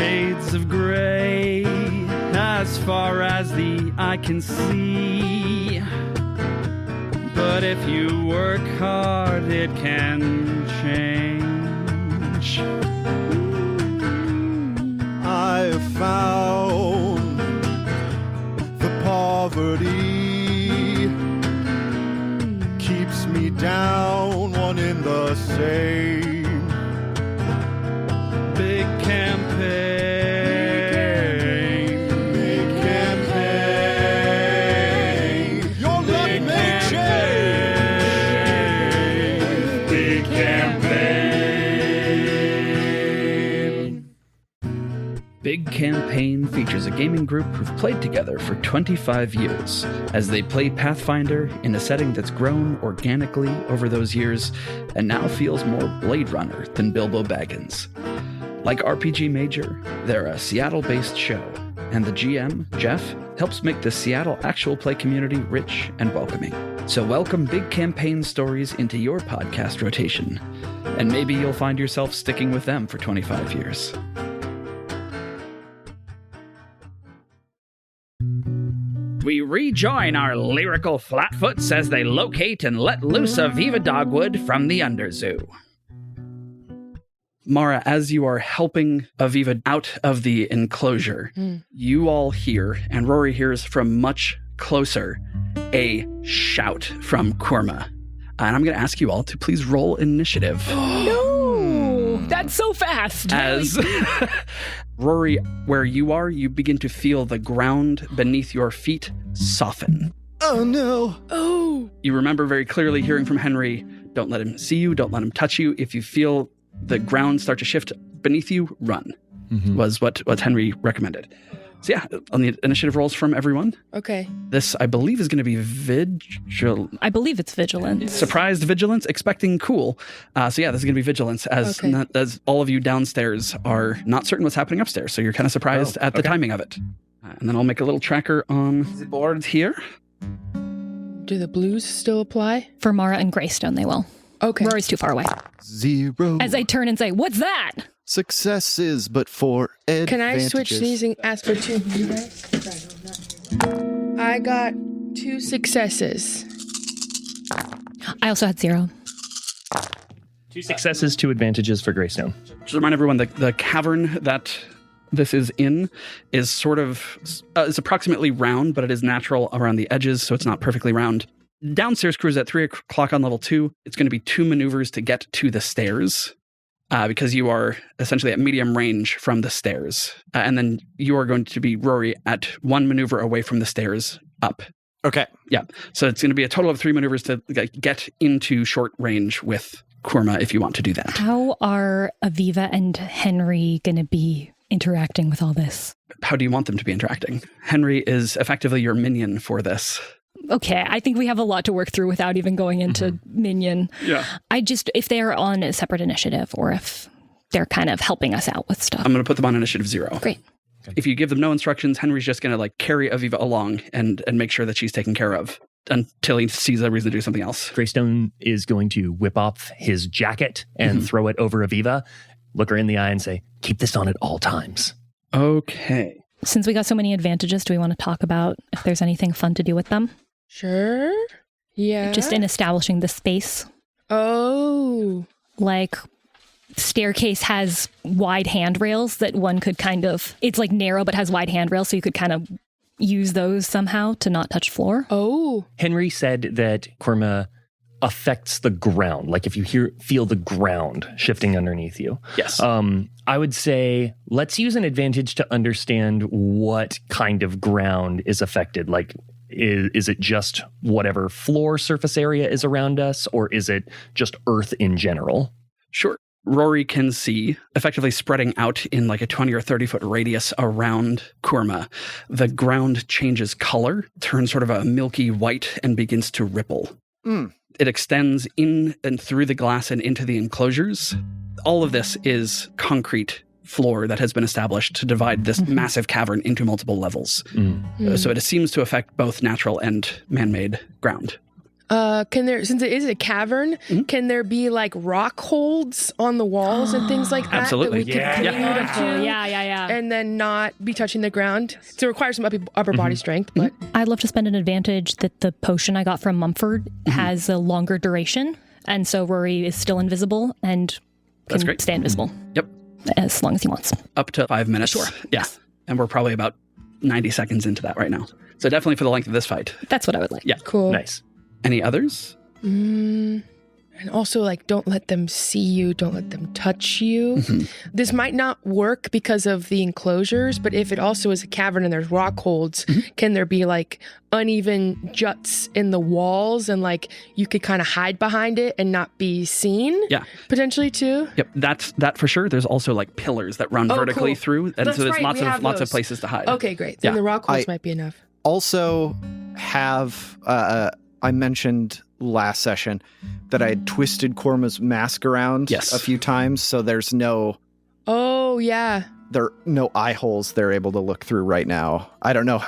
shades of gray as far as the eye can see. But if you work hard, it can change. I have found the poverty keeps me down, one in the same. Big campaign. Big campaign. Your luck may change. Big campaign. Big Campaign features a gaming group who've played together for 25 years as they play Pathfinder in a setting that's grown organically over those years and now feels more Blade Runner than Bilbo Baggins. Like RPG Major, they're a Seattle-based show, and the GM, Jeff, helps make the Seattle actual play community rich and welcoming. So welcome Big Campaign stories into your podcast rotation, and maybe you'll find yourself sticking with them for 25 years. We rejoin our lyrical flatfoots as they locate and let loose Aviva Dogwood from the Underzoo. Mara, as you are helping Aviva out of the enclosure, you all hear, and Rory hears from much closer, a shout from Kurma. And I'm going to ask you all to please roll initiative. No! That's so fast! As Rory, where you are, you begin to feel the ground beneath your feet soften. Oh no! Oh! You remember very clearly hearing from Henry, don't let him see you, don't let him touch you. If you feel the ground start to shift beneath you, run, was what Henry recommended. So yeah, on the initiative rolls from everyone. Okay. This, I believe, is going to be I believe it's vigilance. surprised vigilance, expecting cool. So yeah, this is going to be vigilance as as all of you downstairs are not certain what's happening upstairs. So you're kind of surprised at the timing of it. And then I'll make a little tracker on the board here. Do the blues still apply? For Mara and Greystone, they will. Okay. Rory's too far away. 0. As I turn and say, what's that? Successes, but for advantages. Can I switch these and ask for 2? You guys? I got 2 successes. I also had 0. 2 successes, 2 advantages for Greystone. Just remind everyone that the cavern that this is in is sort of, it's approximately round, but it is natural around the edges, so it's not perfectly round. Downstairs crews at 3 o'clock on level 2. It's going to be 2 maneuvers to get to the stairs because you are essentially at medium range from the stairs. And then you are going to be, Rory, at 1 maneuver away from the stairs up. Okay. Yeah. So it's going to be a total of 3 maneuvers to get into short range with Kurma if you want to do that. How are Aviva and Henry going to be interacting with all this? How do you want them to be interacting? Henry is effectively your minion for this. Okay, I think we have a lot to work through without even going into minion. Yeah. If they're on a separate initiative or if they're kind of helping us out with stuff. I'm going to put them on initiative 0. Great. If you give them no instructions, Henry's just going to carry Aviva along and make sure that she's taken care of until he sees a reason to do something else. Greystone is going to whip off his jacket and throw it over Aviva, look her in the eye and say, keep this on at all times. Okay. Since we got so many advantages, do we want to talk about if there's anything fun to do with them? Sure. Yeah. Just in establishing the space. Oh. Like, staircase has wide handrails that one could it's like narrow but has wide handrails, so you could kind of use those somehow to not touch floor. Oh. Henry said that Kurma affects the ground. Like if you feel the ground shifting underneath you. Yes. I would say let's use an advantage to understand what kind of ground is affected. Like, is it just whatever floor surface area is around us, or is it just earth in general? Sure. Rory can see, effectively spreading out in like a 20 or 30 foot radius around Kurma. The ground changes color, turns sort of a milky white, and begins to ripple. It extends in and through the glass and into the enclosures. All of this is concrete floor that has been established to divide this massive cavern into multiple levels. So it seems to affect both natural and man-made ground. Can there, since it is a cavern, can there be like rock holds on the walls and things like that? Absolutely. That we could Yeah. clean to, Yeah. and then not be touching the ground. So it requires some upper body strength, but I'd love to spend an advantage that the potion I got from Mumford has a longer duration. And so Rory is still invisible and That's can great. stay invisible Yep. as long as he wants. Up to 5 minutes. Sure. Yeah. And we're probably about 90 seconds into that right now. So definitely for the length of this fight. That's what I would like. Yeah. cool. Nice. Any others? And also, like, don't let them see you. Don't let them touch you. This might not work because of the enclosures, but if it also is a cavern and there's rock holds, can there be like uneven juts in the walls and like you could kind of hide behind it and not be seen? Yeah. Potentially too. Yep. That for sure. There's also like pillars that run vertically cool. through. And That's so there's right, lots we of have lots of those. places to hide. Okay, great. Then Yeah. the rock holds might be enough. Also have, I mentioned last session that I had twisted Korma's mask around Yes. a few times, so there's no Yeah. eye holes they're able to look through right now. I don't know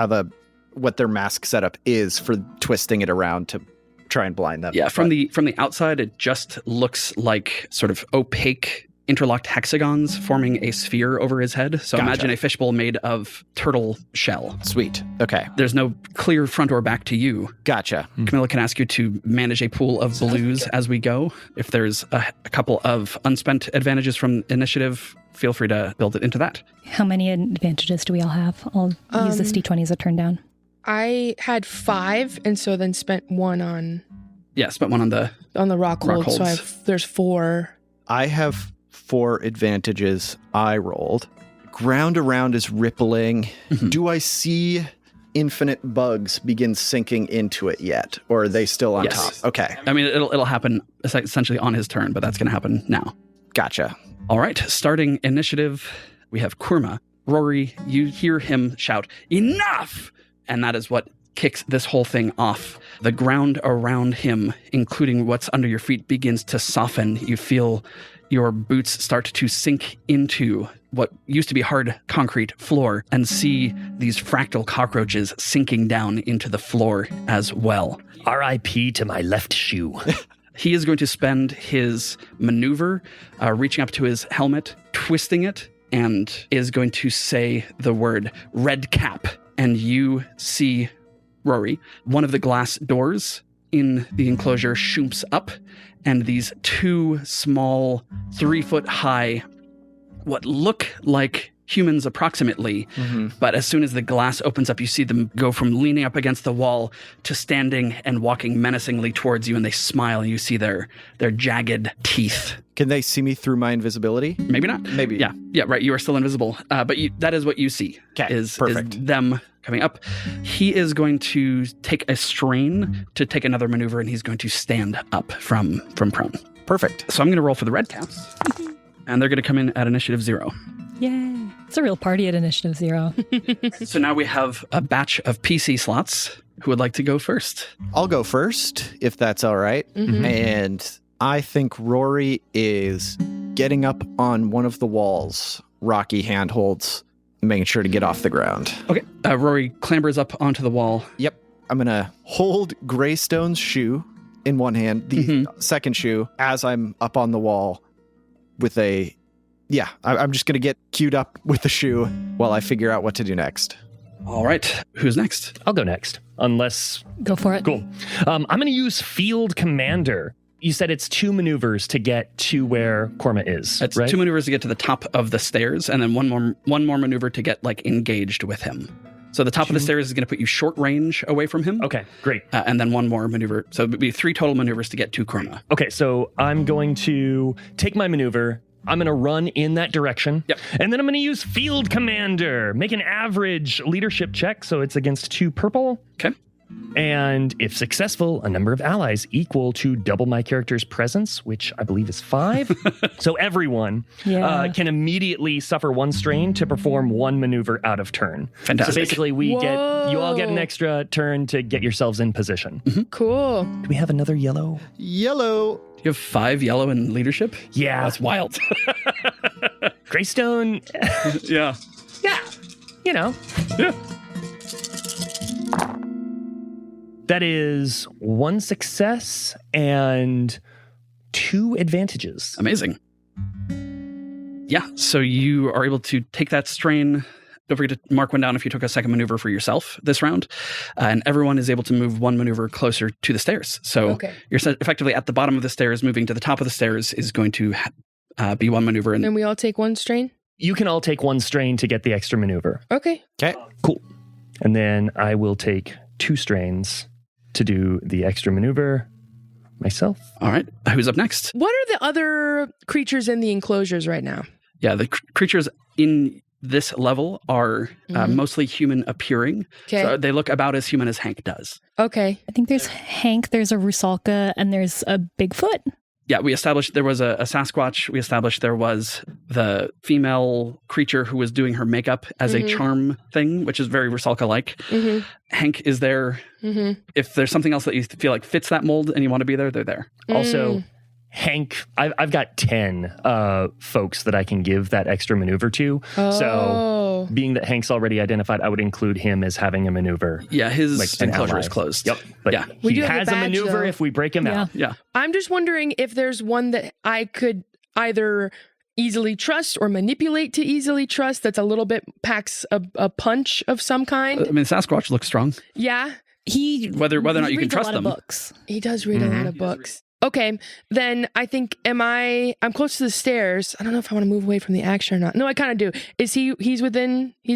what their mask setup is for twisting it around to try and blind them. Yeah, from the outside, it just looks like sort of opaque interlocked hexagons forming a sphere over his head. So Gotcha. imagine a fishbowl made of turtle shell. Sweet. Okay. There's no clear front or back to you. Gotcha. Camilla can ask you to manage a pool of blues as we go. If there's a couple of unspent advantages from initiative, feel free to build it into that. How many advantages do we all have? I'll use this D20 as a turn down. I had 5 and so then spent 1 on Yeah, spent one on the... the rock Rock hold. So holds. there's 4. I have 4 advantages I rolled. Ground around is rippling. Do I see infinite bugs begin sinking into it yet? Or are they still on Yes. top? Okay. I mean, it'll happen essentially on his turn, but that's going to happen now. Gotcha. All right, starting initiative, we have Kurma. Rory, you hear him shout, "Enough!" And that is what kicks this whole thing off. The ground around him, including what's under your feet, begins to soften. You feel your boots start to sink into what used to be hard concrete floor and see these fractal cockroaches sinking down into the floor as well. R.I.P. to my left shoe. He is going to spend his maneuver reaching up to his helmet, twisting it, and is going to say the word red cap. And you see, Rory, one of the glass doors in the enclosure shoots up, and these 2 small, 3-foot high, what look like humans approximately, but as soon as the glass opens up, you see them go from leaning up against the wall to standing and walking menacingly towards you, and they smile, and you see their jagged teeth. Can they see me through my invisibility? Maybe not. Maybe. Yeah, right. You are still invisible, but that is what you see. 'Kay, Is perfect. them coming up. He is going to take a strain to take another maneuver, and he's going to stand up from prone. Perfect. So I'm going to roll for the red caps, and they're going to come in at initiative 0. Yay. It's a real party at Initiative 0. So now we have a batch of PC slots. Who would like to go first? I'll go first, if that's all right. And I think Rory is getting up on one of the walls, rocky handholds, making sure to get off the ground. Okay. Rory clambers up onto the wall. Yep. I'm going to hold Greystone's shoe in one hand, the second shoe, as I'm up on the wall with a... Yeah, I'm just going to get queued up with the shoe while I figure out what to do next. All right. Who's next? I'll go next, unless... Go for it. Cool. I'm going to use Field Commander. You said it's 2 maneuvers to get to where Korma is, It's right? 2 maneuvers to get to the top of the stairs, and then one more maneuver to get like engaged with him. So the top of the stairs is going to put you short range away from him. Okay, great. And then one more maneuver. So it would be 3 total maneuvers to get to Korma. Okay, so I'm going to take my maneuver. I'm going to run in that direction. Yep. And then I'm going to use Field Commander. Make an average leadership check, so it's against 2 purple. Okay. And if successful, a number of allies equal to double my character's presence, which I believe is 5. So everyone can immediately suffer 1 strain to perform 1 maneuver out of turn. Fantastic. So basically, you all get an extra turn to get yourselves in position. Cool. Do we have another yellow? Yellow. You have 5 yellow in leadership? Yeah. That's wild. Greystone, Yeah. yeah, you know. Yeah. That is 1 success and 2 advantages. Amazing. Yeah, so you are able to take that strain. Don't forget to mark one down if you took a second maneuver for yourself this round. And everyone is able to move 1 maneuver closer to the stairs. So you're effectively at the bottom of the stairs. Moving to the top of the stairs is going to be 1 maneuver. And we all take 1 strain? You can all take 1 strain to get the extra maneuver. Okay. Cool. And then I will take 2 strains to do the extra maneuver myself. All right. Who's up next? What are the other creatures in the enclosures right now? Yeah, the creatures in this level are mostly human appearing. Okay. So they look about as human as Hank does. Okay. I think there's Hank, there's a Rusalka, and there's a Bigfoot. Yeah, we established there was a Sasquatch. We established there was the female creature who was doing her makeup as a charm thing, which is very Rusalka-like. Hank is there. If there's something else that you feel like fits that mold and you want to be there, they're there. Also, Hank, I've got 10 folks that I can give that extra maneuver to. So being that Hank's already identified, I would include him as having a maneuver. Yeah, his enclosure is closed. Yep. But yeah. We he do have has the a badge, maneuver though. if we break him out. Yeah. I'm just wondering if there's one that I could either easily trust or manipulate to easily trust that's a little bit packs a punch of some kind. I mean, Sasquatch looks strong. Yeah. Whether or not you can reads trust a lot them. of books. He does read a lot of books. Okay, then I think I'm close to the stairs. I don't know if I want to move away from the action or not. No, I kind of do. Is he's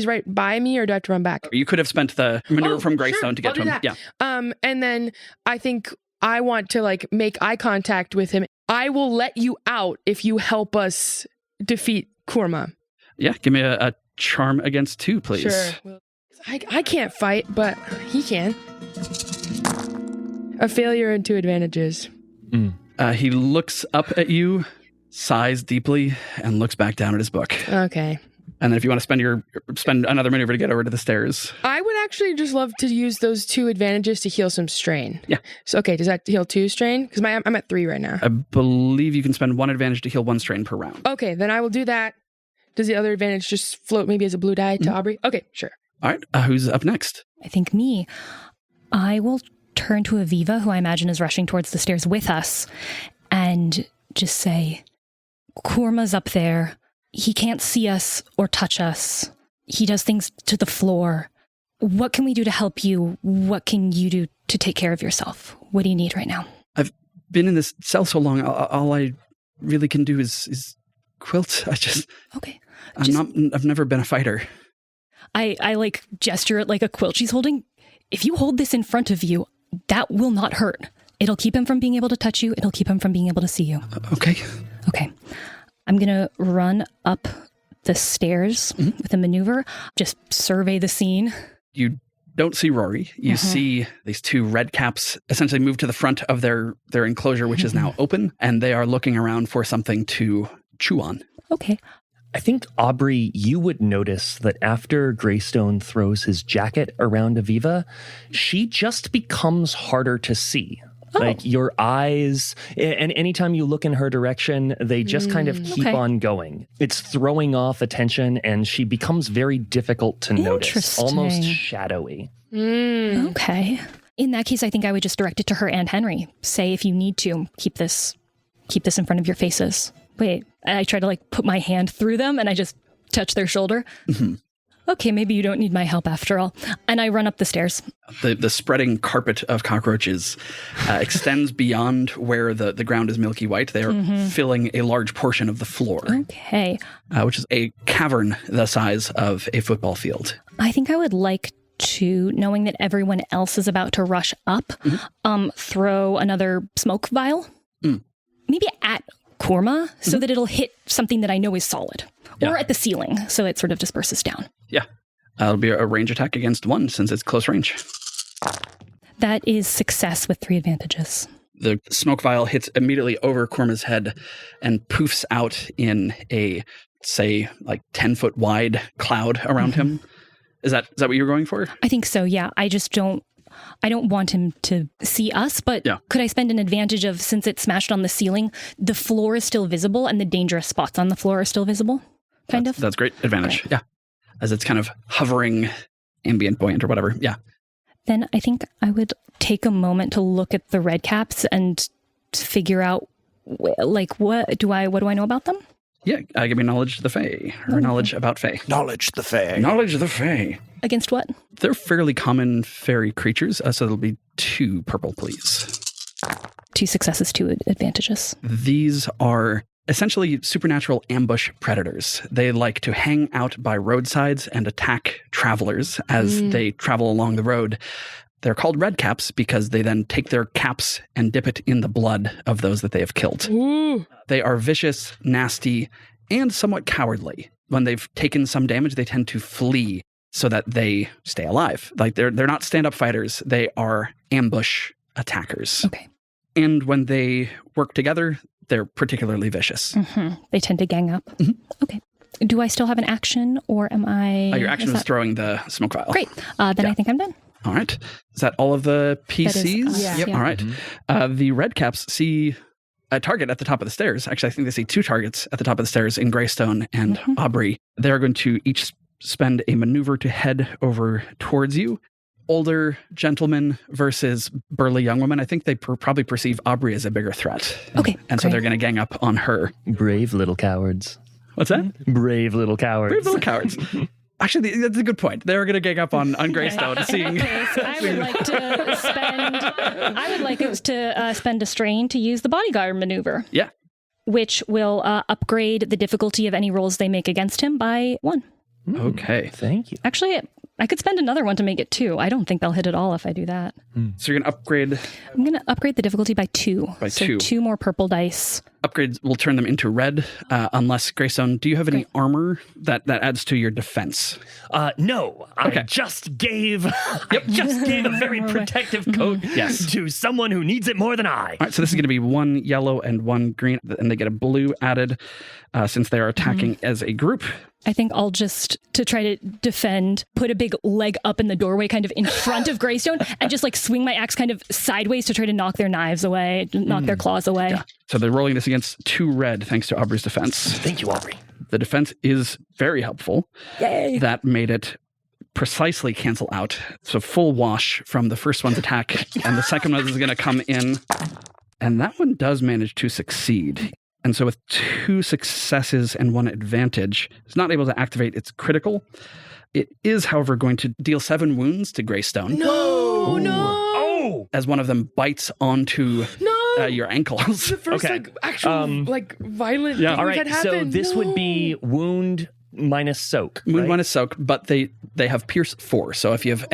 right by me, or do I have to run back? You could have spent the maneuver from Greystone to get I'll to do him. that. Yeah. And then I think I want to make eye contact with him. I will let you out if you help us defeat Kurma. Yeah, give me a charm against 2, please. Sure. I can't fight, but he can. A failure and 2 advantages. He looks up at you, sighs deeply, and looks back down at his book. Okay. And then if you want to spend another maneuver to get over to the stairs. I would actually just love to use those 2 advantages to heal some strain. Yeah. So, okay, does that heal 2 strain? Because I'm at 3 right now. I believe you can spend 1 advantage to heal 1 strain per round. Okay, then I will do that. Does the other advantage just float maybe as a blue die to Aubrey? Okay, sure. All right. Who's up next? I think me. I will turn to Aviva, who I imagine is rushing towards the stairs with us, and just say, Kurma's up there. He can't see us or touch us. He does things to the floor. What can we do to help you? What can you do to take care of yourself? What do you need right now? I've been in this cell so long. All I really can do is quilt. Okay. I've never been a fighter. I gesture at a quilt she's holding. If you hold this in front of you, that will not hurt. It'll keep him from being able to touch you. It'll keep him from being able to see you. Okay. Okay. I'm going to run up the stairs with a maneuver. Just survey the scene. You don't see Rory. You see these 2 red caps essentially move to the front of their enclosure, which is now open, and they are looking around for something to chew on. Okay. I think, Aubrey, you would notice that after Greystone throws his jacket around Aviva, she just becomes harder to see. Like your eyes, and anytime you look in her direction, they just kind of keep on going. It's throwing off attention, and she becomes very difficult to notice, almost shadowy. Okay. In that case, I think I would just direct it to her and Henry. Say, if you need to, keep this in front of your faces. Wait, I try to put my hand through them, and I just touch their shoulder. Okay, maybe you don't need my help after all. And I run up the stairs. The spreading carpet of cockroaches extends beyond where the ground is milky white. They are filling a large portion of the floor. Okay. Which is a cavern the size of a football field. I think I would like to, knowing that everyone else is about to rush up, throw another smoke vial. Maybe at Kurma, so that it'll hit something that I know is solid. Or at the ceiling, so it sort of disperses down. Yeah. It'll be a range attack against 1 since it's close range. That is success with 3 advantages. The smoke vial hits immediately over Kurma's head and poofs out in a, say, 10-foot wide cloud around him. Is that what you're going for? I think so, yeah. I don't want him to see us, but could I spend an advantage of, since it's smashed on the ceiling, the floor is still visible and the dangerous spots on the floor are still visible? That's great advantage. Okay. Yeah. As it's kind of hovering, ambient buoyant or whatever. Yeah. Then I think I would take a moment to look at the red caps and figure out, like, what do I know about them? Yeah, give me knowledge of the Fae, or knowledge about Fae. Knowledge the Fae. Knowledge of the Fae. Against what? They're fairly common fairy creatures, so it'll be 2 purple, please. 2 successes, 2 advantages. These are essentially supernatural ambush predators. They like to hang out by roadsides and attack travelers as they travel along the road. They're called red caps because they then take their caps and dip it in the blood of those that they have killed. Ooh. They are vicious, nasty, and somewhat cowardly. When they've taken some damage, they tend to flee so that they stay alive. Like they're not stand-up fighters. They are ambush attackers. Okay. And when they work together, they're particularly vicious. They tend to gang up. Okay. Do I still have an action, or am I... Your action was throwing the smoke vial. Great. Then I think I'm done. All right. Is that all of the PCs? Yeah. Yep. Yeah. All right. The red caps see a target at the top of the stairs. Actually, I think they see 2 targets at the top of the stairs in Greystone and Aubrey. They're going to each spend a maneuver to head over towards you. Older gentlemen versus burly young women. I think they probably perceive Aubrey as a bigger threat. Okay. And so they're going to gang up on her. Brave little cowards. What's that? Brave little cowards. Brave little cowards. Actually, that's a good point. They're going to gang up on Greystone, seeing. I would like to spend a strain to use the bodyguard maneuver. Yeah. Which will upgrade the difficulty of any rolls they make against him by 1. Okay. Thank you. Actually, I could spend another 1 to make it 2. I don't think they'll hit at all if I do that. So you're going to upgrade. I'm going to upgrade the difficulty by 2. By so 2. 2 more purple dice. Upgrades will turn them into red, unless, Greystone, do you have any armor that adds to your defense? No, Okay. I just gave a very protective coat to someone who needs it more than I. All right, so this is going to be 1 yellow and 1 green, and they get a blue added since they are attacking as a group. I think I'll just, to try to defend, put a big leg up in the doorway kind of in front of Greystone and just like swing my axe kind of sideways to try to knock their knives away, knock their claws away. Yeah. So they're rolling this against 2 red thanks to Aubrey's defense. Thank you, Aubrey. The defense is very helpful. Yay! That made it precisely cancel out. So full wash from the first one's attack, and the second one is going to come in. And that one does manage to succeed. And so with 2 successes and 1 advantage, it's not able to activate its critical. It is, however, going to deal 7 wounds to Greystone. No. Oh! As one of them bites onto your ankles. The first actual violent thing All right, that happened. so this would be wound minus soak. Wound minus soak, but they have pierce 4. So if you have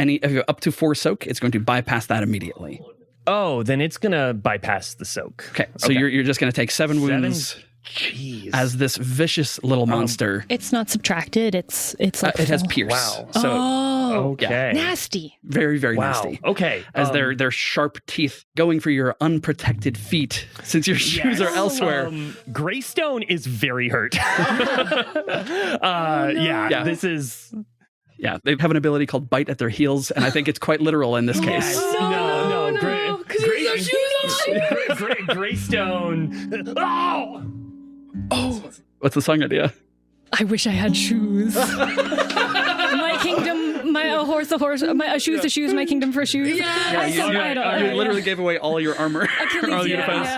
up to 4 soak, it's going to bypass that immediately. Oh, then it's going to bypass the soak. Okay, so you're just going to take 7 wounds. Jeez. As this vicious little monster. It's not subtracted. It's like it has full. pierce. Wow. So Okay. Nasty. very, very Wow. nasty. Okay. As their sharp teeth going for your unprotected feet, since your shoes are elsewhere. Greystone is very hurt. This is... Yeah, they have an ability called bite at their heels, and I think it's quite literal in this case. No. Because he has shoes on. Greystone. Oh! What's the song idea? I wish I had shoes. My kingdom, a shoes, my kingdom for shoes. You literally gave away all your armor. Achilles, all your defense.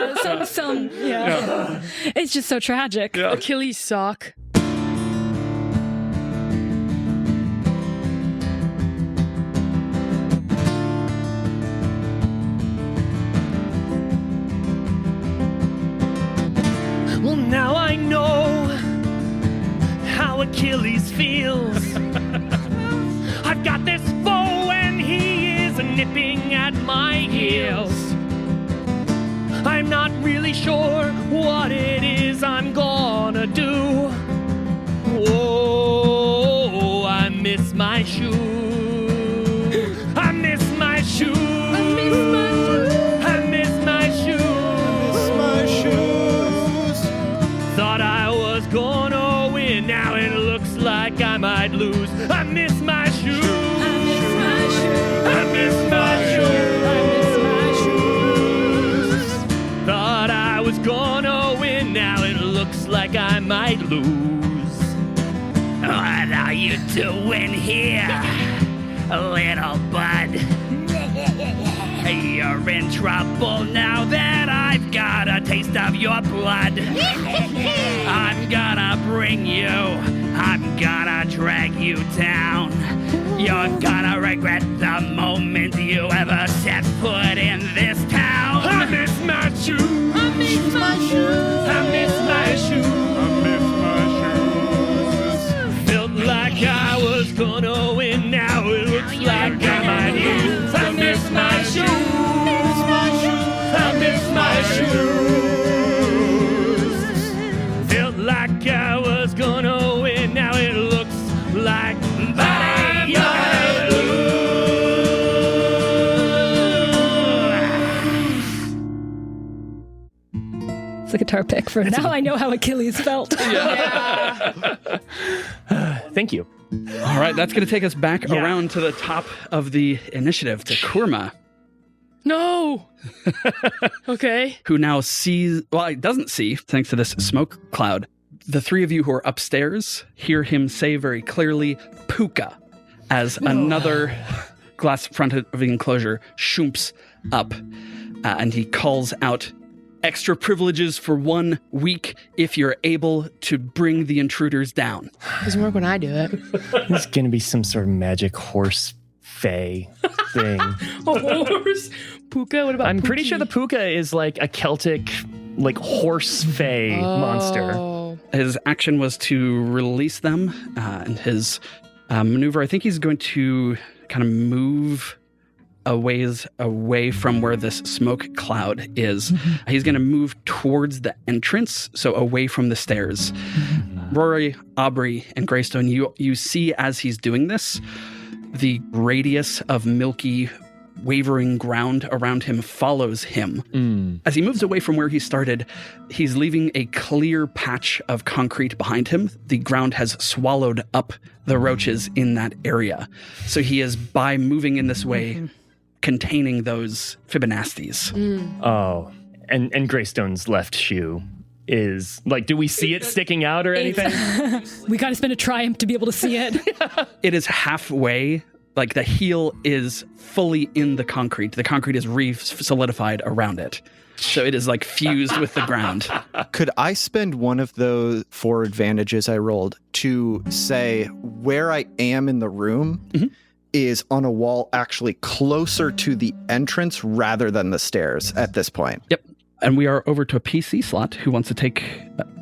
It's just so tragic. Yeah. Achilles sock. Well, now I know how Achilles feels. I've got this foe and he is nipping at my heels. I'm not really sure what it is I'm gonna do. Oh, I miss my shoes. I miss my shoes. I miss my shoes. Thought I was gonna win, now it looks like I might lose. I miss my shoes. I miss my shoes. I miss my shoes. I miss my shoes. Thought I was gonna win, now it looks like I might lose. What are you doing here, little bud? You're in trouble now that I've got a taste of your blood. I'm gonna bring you, I'm gonna drag you down. You're gonna regret the moment you ever set foot in this town. I miss my shoes. I miss my shoes. I miss my shoes. I miss my shoes. Felt like I was gonna win, now it looks like I might lose. I miss my shoes. I miss my shoes. Felt like I was gonna win, now it looks like I might lose. It's a guitar pick for now. I know how Achilles felt. Thank you. All right, that's going to take us back around to the top of the initiative to Kurma, No. Okay. who now sees, well, he doesn't see, thanks to this smoke cloud. The three of you who are upstairs hear him say very clearly, Puka, as another glass front of the enclosure shoomps up, and he calls out, extra privileges for 1 week if you're able to bring the intruders down. Doesn't work when I do it. There's going to be some sort of magic horse fae thing. A horse? Puka? What about I'm pretty sure the puka is like a Celtic, like horse fae monster. Oh. His action was to release them, and his maneuver, I think he's going to kind of move a ways away from where this smoke cloud is. He's going to move towards the entrance, so away from the stairs. Rory, Aubrey, and Greystone, you see as he's doing this, the radius of milky, wavering ground around him follows him. As he moves away from where he started, he's leaving a clear patch of concrete behind him. The ground has swallowed up the roaches in that area. So he is, by moving in this way, containing those Fibonacci's. Oh, and Greystone's left shoe is, like, do we see it sticking out or anything? We got to spend a triumph to be able to see it. It is halfway, like the heel is fully in the concrete. The concrete is re-solidified around it. So it is like fused with the ground. Could I spend one of those 4 advantages I rolled to say where I am in the room is on a wall actually closer to the entrance rather than the stairs at this point? Yep. And we are over to a PC slot. Who wants to take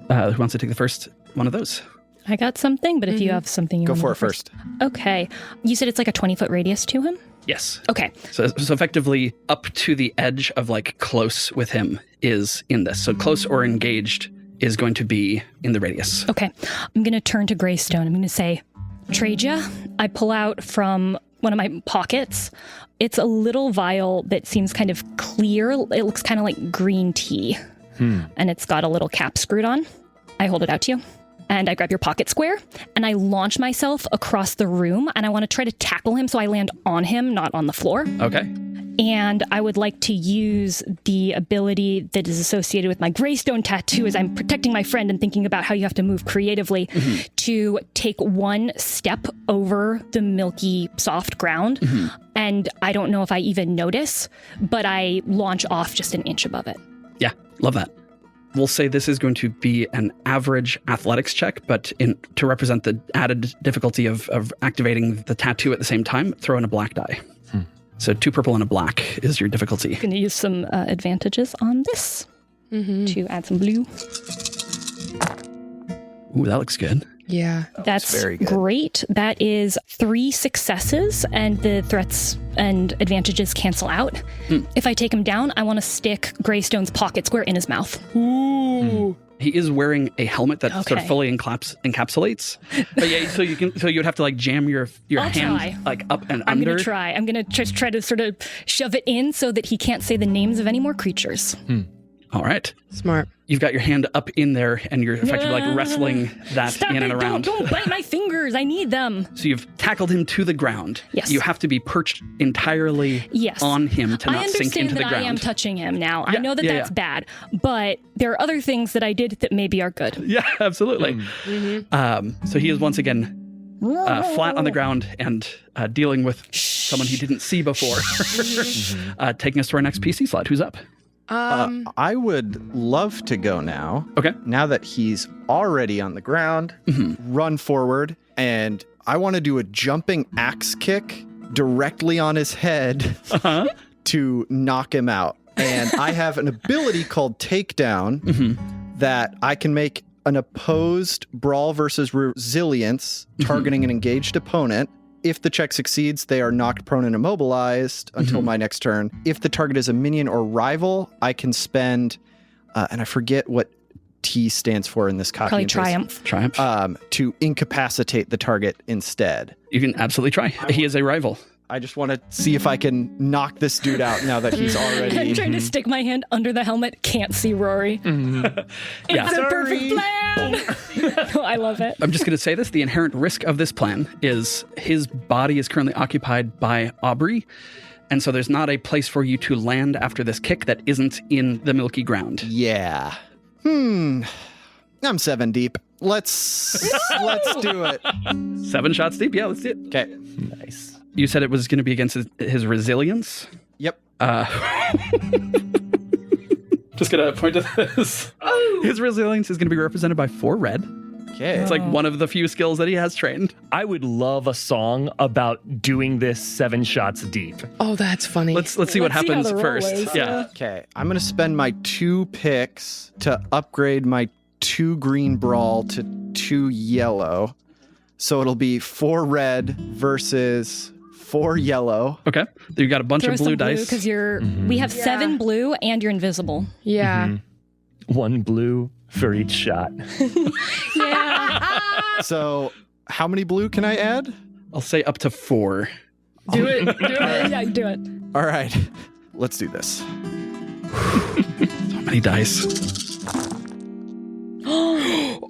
the first one of those? I got something, but if you have something you Go want to for it first. Okay. You said it's like a 20-foot radius to him? Yes. Okay. So effectively up to the edge of like close with him is in this. So close or engaged is going to be in the radius. Okay. I'm going to turn to Greystone. I'm going to say, Traja, I pull out from one of my pockets. It's a little vial that seems kind of clear. It looks kind of like green tea. And it's got a little cap screwed on. I hold it out to you. And I grab your pocket square, and I launch myself across the room, and I want to try to tackle him so I land on him, not on the floor. Okay. And I would like to use the ability that is associated with my Greystone tattoo as I'm protecting my friend and thinking about how you have to move creatively to take 1 step over the milky, soft ground. And I don't know if I even notice, but I launch off just an inch above it. Yeah, love that. We'll say this is going to be an average athletics check, but to represent the added difficulty of activating the tattoo at the same time, throw in a black die. So 2 purple and a black is your difficulty. I'm going to use some advantages on this to add some blue. Ooh, that looks good. Yeah. That's very good. great. That is 3 successes, and the threats and advantages cancel out. If I take him down, I want to stick Greystone's pocket square in his mouth. Ooh. He is wearing a helmet that sort of fully encapsulates. But yeah, so you'd have to like jam your I'll hand try. like up and I'm under. going to try. I'm going to try to sort of shove it in so that he can't say the names of any more creatures. All right. Smart. You've got your hand up in there and you're effectively like wrestling that Stop in and it. around. Don't bite my fingers. I need them. So you've tackled him to the ground. Yes. You have to be perched entirely on him to not sink into the I understand that ground. I am touching him now. I Yeah, know that yeah, that's yeah. bad, but there are other things that I did that maybe are good. Yeah, absolutely. So he is once again flat on the ground and dealing with someone he didn't see before. Taking us to our next PC slot. Who's up? I would love to go now. Okay. Now that he's already on the ground, run forward, and I want to do a jumping axe kick directly on his head to knock him out. And I have an ability called Takedown that I can make an opposed brawl versus resilience targeting an engaged opponent. If the check succeeds, they are knocked prone and immobilized until my next turn. If the target is a minion or rival, I can spend, and I forget what T stands for in this copy. Probably Triumph. To incapacitate the target instead. You can absolutely try. He is a rival. I just want to see if I can knock this dude out now that he's already... I'm trying to stick my hand under the helmet. Can't see Rory. It's a perfect plan. I love it. I'm just going to say this. The inherent risk of this plan is his body is currently occupied by Aubrey. And so there's not a place for you to land after this kick that isn't in the milky ground. Yeah. I'm 7 deep. Let's do it. 7 shots deep? Yeah, let's do it. Okay. Nice. You said it was going to be against his resilience? Yep. Just going to point to this. His resilience is going to be represented by 4 red. Okay. It's like one of the few skills that he has trained. I would love a song about doing this 7 shots deep. Oh, that's funny. Let's see what Let's see how happens the roll first. is. Yeah. Okay. I'm going to spend my 2 picks to upgrade my 2 green brawl to 2 yellow. So it'll be 4 red versus 4 yellow. Okay. You got a bunch Throw of blue some dice. because we have 7 blue and you're invisible. Yeah. 1 blue for each shot. Yeah. So how many blue can I add? I'll say up to 4. Do it. Do it. Yeah, do it. All right. Let's do this. So many dice.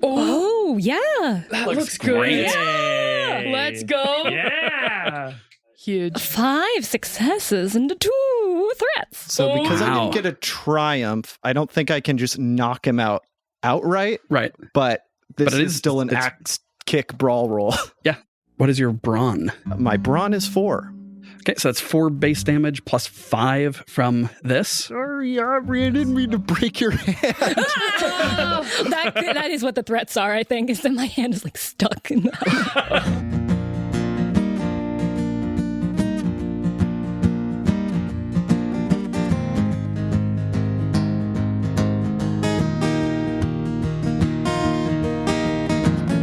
Oh, yeah. That Looks looks good. great. Yeah. Let's go. Yeah. Huge. 5 successes and 2 threats. So because I Wow. didn't get a triumph, I don't think I can just knock him out outright, Right. but this But it is still an it's- axe kick brawl roll. Yeah. What is your brawn? My brawn is 4. Okay, so that's 4 base damage plus 5 from this. Sorry, Aubrey, I didn't mean to break your hand. That is what the threats are, I think, is that my hand is like stuck in the...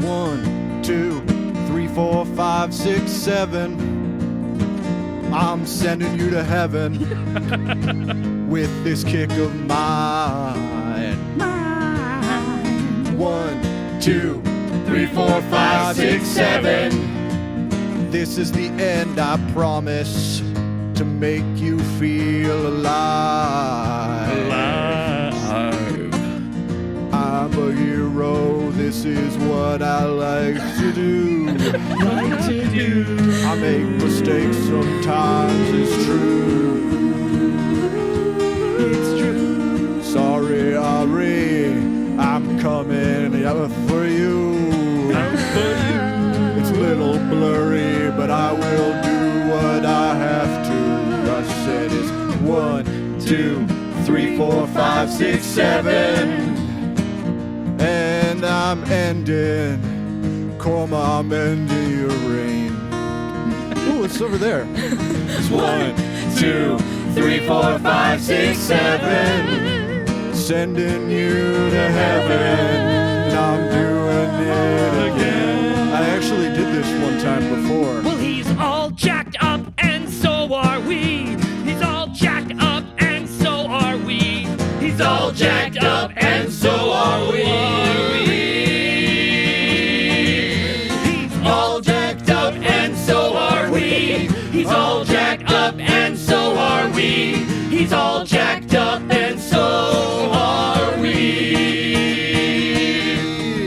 One, two, three, 4, 5, 6, 7. I'm sending you to heaven with this kick of mine. 1, 2, 3, 4, 5, 6, 7. This is the end, I promise, to make you feel alive. I'm a hero, this is what I like to do. I make mistakes sometimes, it's true. Sorry, Aubrey, I'm coming for you. It's a little blurry, but I will do what I have to. I said it's 1, 2, 3, 4, 5, 6, 7. And I'm ending, Corma, I'm ending your reign. Oh, it's over there. It's 1, 2, 3, 4, 5, 6, 7. Sending you to heaven, and I'm doing it again. I actually did this one time before. Well, he's all jacked up, and so are we. He's all jacked up, and so are we. He's all jacked up, and so are we. He's all jacked up, and so are we. He's all jacked up, and so are we. He's all jacked up, and so are we.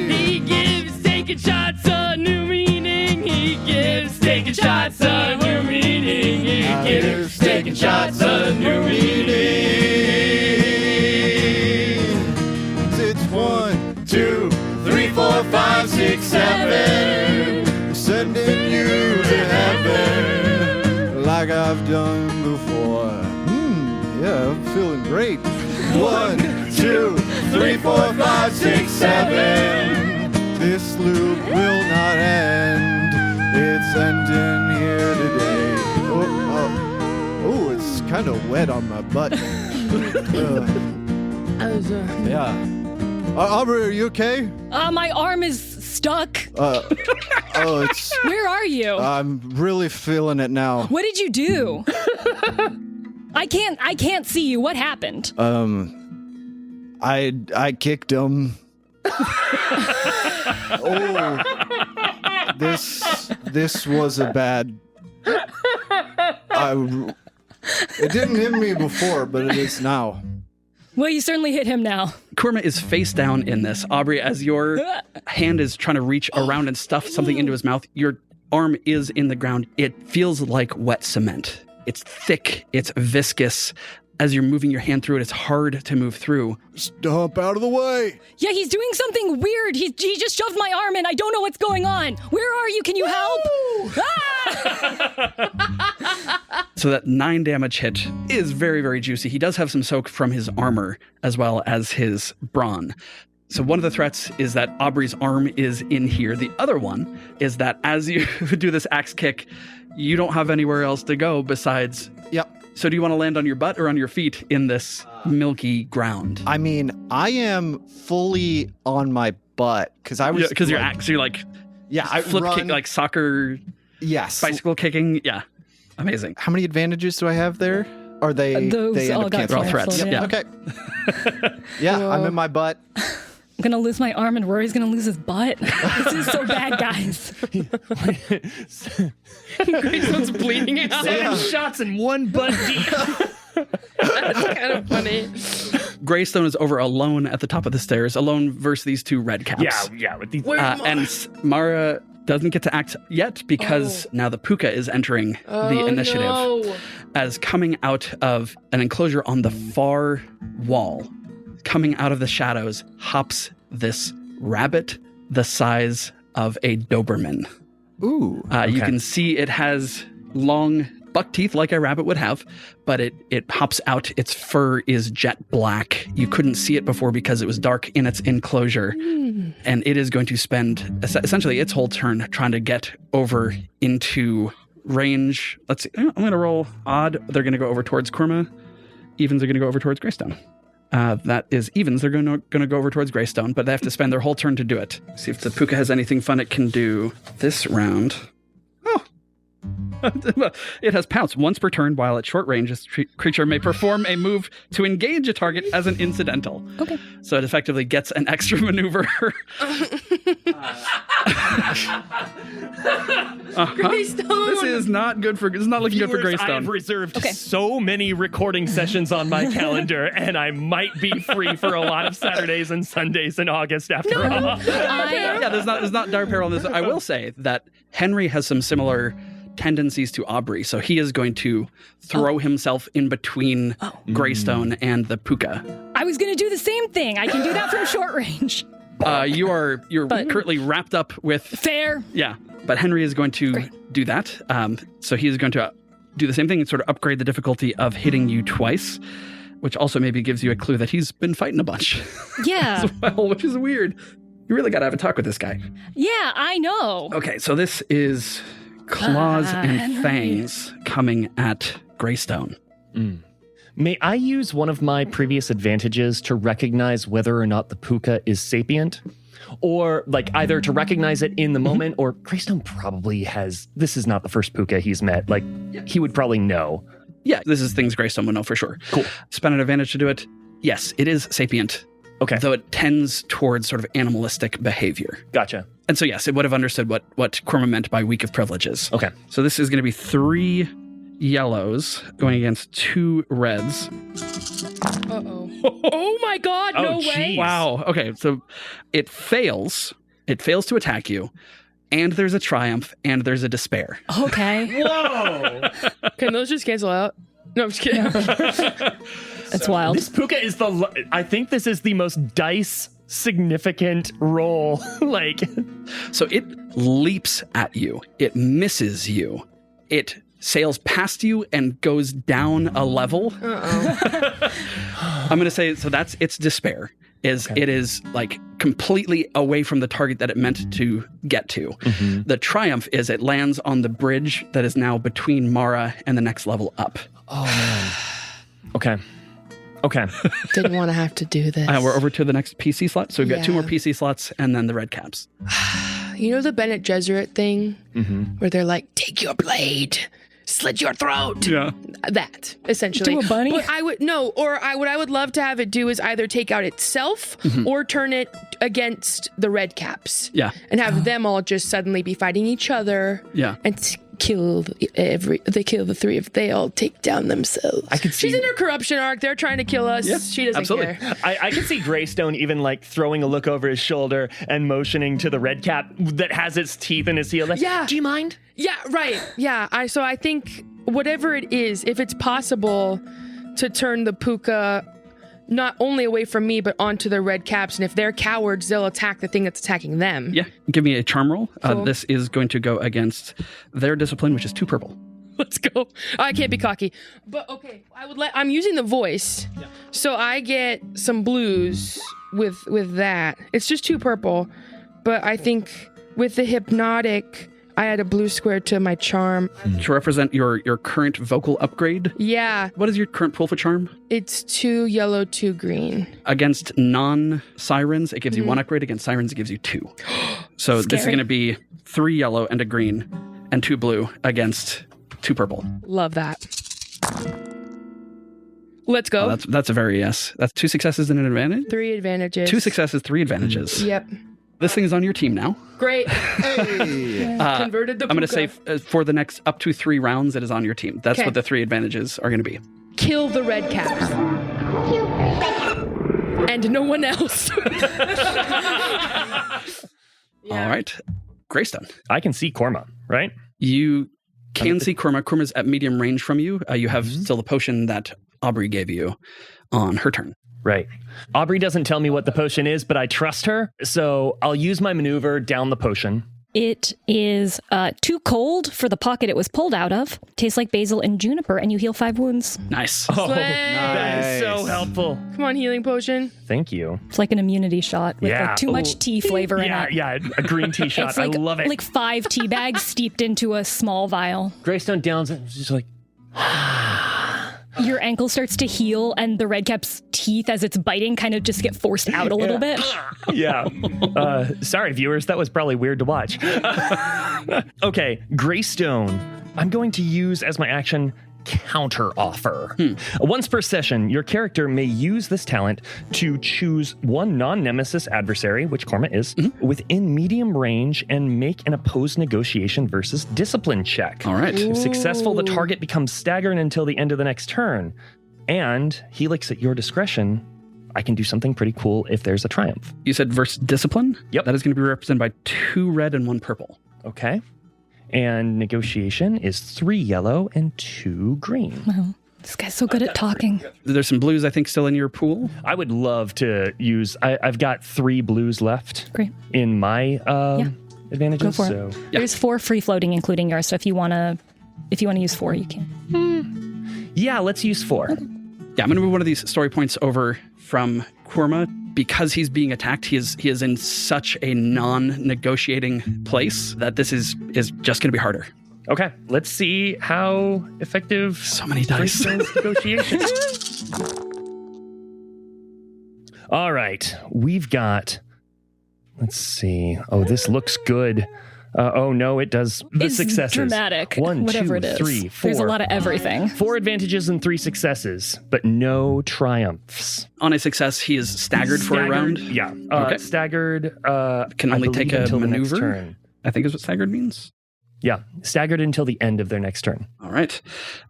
He gives taking shots a new meaning. He gives taking shots a new meaning. He gives taking shots a new meaning. It's 1, 2, 3, 4, 5, 6, 7. Sending like I've done before. Yeah, I'm feeling great. 1, 2, 3, 4, 5, 6, 7. This loop will not end. It's ending here today. Oh, it's kind of wet on my butt. Yeah. Aubrey, are you okay? My arm is stuck. It's. Where are you? I'm really feeling it now. What did you do? I can't see you. What happened? I kicked him. Oh, this was a bad. It didn't hit me before, but it is now. Well, you certainly hit him now. Kurma is face down in this. Aubrey, as your hand is trying to reach around and stuff something into his mouth, your arm is in the ground. It feels like wet cement. It's thick. It's viscous. As you're moving your hand through it, it's hard to move through. Stump out of the way. Yeah, he's doing something weird. He just shoved my arm in. I don't know what's going on. Where are you? Can you help? So that 9 damage hit is very, very juicy. He does have some soak from his armor as well as his brawn. So one of the threats is that Aubrey's arm is in here. The other one is that as you do this axe kick, you don't have anywhere else to go besides... Yep. So do you want to land on your butt or on your feet in this milky ground? I mean, I am fully on my butt because I was... Because you're like... Yeah, I flip run, kick, like soccer... Yes. Bicycle kicking. Yeah. Amazing. How many advantages do I have there? Are they... Those they end all up got They're all canceling? threats. canceled, Yeah. Okay. Yeah, I'm in my butt. I'm gonna lose my arm and Rory's gonna lose his butt. This is so bad, guys. Greystone's bleeding out. 7 shots in one butt deep. That's kind of funny. Greystone is over alone at the top of the stairs, alone versus these 2 red caps. Yeah. With these, And Mara doesn't get to act yet because now the puka is entering the initiative. No. As coming out of an enclosure on the far wall, coming out of the shadows, hops this rabbit the size of a Doberman. Ooh. You can see it has long buck teeth like a rabbit would have, but it hops out. Its fur is jet black. You couldn't see it before because it was dark in its enclosure. And it is going to spend essentially its whole turn trying to get over into range. Let's see. I'm going to roll odd. They're going to go over towards Kurma. Evens are going to go over towards Greystone. That is evens. They're going to go over towards Greystone, but they have to spend their whole turn to do it. See if the puka has anything fun it can do this round. Oh. It has pounce. Once per turn while at short range, this creature may perform a move to engage a target as an incidental. Okay. So it effectively gets an extra maneuver. Greystone. This is not good for. This is not looking good for Viewers, I Greystone. have reserved so many recording sessions on my calendar, and I might be free for a lot of Saturdays and Sundays in August after all. Yeah, there's not dire peril in this. I will say that Henry has some similar tendencies to Aubrey, so he is going to throw himself in between Greystone and the puka. I was gonna do the same thing. I can do that from short range. You're currently wrapped up with Fair. yeah, but Henry is going to do that. So he is going to do the same thing and sort of upgrade the difficulty of hitting you twice, which also maybe gives you a clue that he's been fighting a bunch Yeah. as well, which is weird. You really got to have a talk with this guy. Yeah, I know. Okay, so this is claws and Henry. fangs coming at Greystone. May I use one of my previous advantages to recognize whether or not the puka is sapient? Or like either to recognize it in the moment, or Greystone probably has, this is not the first puka he's met. Like he would probably know. Yeah, this is things Greystone would know for sure. Cool. Spend an advantage to do it. Yes, it is sapient. Okay. Though it tends towards sort of animalistic behavior. Gotcha. And so, yes, it would have understood what Kurma meant by weak of privileges. Okay. So this is going to be 3 yellows going against 2 reds. Uh-oh. Oh my God, no way. geez. Wow. Okay, so it fails. It fails to attack you. And there's a triumph, and there's a despair. Okay. Whoa. Can those just cancel out? No, I'm just kidding. That's wild. This puka is I think this is the most dice significant roll. Like, So it leaps at you. It misses you. It sails past you and goes down a level. I'm going to say, so that's its despair. It is like completely away from the target that it meant to get to. The triumph is it lands on the bridge that is now between Mara and the next level up. Oh, man. Okay. Didn't want to have to do this. We're over to the next PC slot. So we've got 2 more PC slots and then the red caps. You know the Bene Gesserit thing? Where they're like, take your blade, slit your throat. Yeah. That, essentially. Do a bunny? But what I would love to have it do is either take out itself or turn it against the red caps. Yeah. And have them all just suddenly be fighting each other. Yeah. And kill they kill the 3 if they all take down themselves. I could see. She's in her corruption arc. They're trying to kill us. Yeah, She doesn't absolutely. care. I can see Greystone even like throwing a look over his shoulder and motioning to the red cap that has its teeth in his heel. Like, Yeah. do you mind? Yeah, right. Yeah. So I think whatever it is, if it's possible to turn the puka not only away from me, but onto the red caps, and if they're cowards, they'll attack the thing that's attacking them. Yeah. Give me a charm roll. Cool. This is going to go against their discipline, which is 2 purple. Let's go. I can't be cocky, but okay. I'm using the voice, so I get some blues with that. It's just 2 purple, but I think with the hypnotic, I add a blue square to my charm. To represent your current vocal upgrade. Yeah, What is your current pool for charm? it's 2 yellow, 2 green. Against non-sirens, it gives you 1 upgrade. Against sirens, it gives you 2. So this is going to be 3 yellow and a green and 2 blue against 2 purple. Love that. Let's go. That's a very yes. That's 2 successes and an advantage. 3 advantages. 2 successes, 3 advantages. Yep. This thing is on your team now. Great. Hey. Converted the I'm going to say puka. for the next up to 3 rounds, it is on your team. That's Okay. what the 3 advantages are going to be. Kill the red caps. And no one else. All right. Greystone. I can see Korma, right? You can see Korma. Korma's at medium range from you. You have still the potion that Aubrey gave you on her turn. Right. Aubrey doesn't tell me what the potion is, but I trust her. So I'll use my maneuver down the potion. It is too cold for the pocket it was pulled out of. Tastes like basil and juniper, and you heal 5 wounds. Nice. Oh, Slay. that is so helpful. Come on, healing potion. Thank you. It's like an immunity shot with like too much tea flavor in it. Yeah, a green tea shot. It's like, I love it. like 5 tea bags steeped into a small vial. Greystone downs it. She's like, Your ankle starts to heal, and the redcap's teeth, as it's biting, kind of just get forced out a little bit. yeah. Sorry, viewers. That was probably weird to watch. Okay, Greystone. I'm going to use as my action counter offer. Once per session, your character may use this talent to choose 1 non-nemesis adversary, which Korma is, within medium range and make an opposed negotiation versus discipline check. All right. If successful, the target becomes staggered until the end of the next turn. And Helix, at your discretion, I can do something pretty cool if there's a triumph. You said versus discipline? Yep. That is going to be represented by 2 red and 1 purple. Okay. And negotiation is 3 yellow and 2 green. Wow. This guy's so good at talking. There's some blues, I think, still in your pool. I would love to use. I've got 3 blues left. Great. In my advantages. Go for so it. There's 4 free floating, including yours. So if you want to use 4, you can. yeah, let's use 4. Yeah, I'm going to move one of these story points over from Korma. Because he's being attacked, he is in such a non-negotiating place that this is just going to be harder. Okay, let's see how effective. So many dice. Greystone's negotiation. All right, we've got. Let's see. Oh, this looks good. Oh no, it does. The It's successes. dramatic. 1, whatever 2, it is. 3, 4. There's a lot of everything. 4 advantages and 3 successes, but no triumphs. On a success, he is staggered for a round. Yeah. Okay. Staggered. Can I only believe take a until the next maneuver? turn. I think is what staggered means. Yeah. Staggered until the end of their next turn. All right.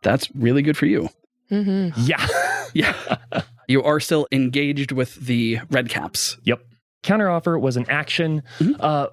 That's really good for you. Yeah. Yeah. You are still engaged with the red caps. Yep. Counteroffer was an action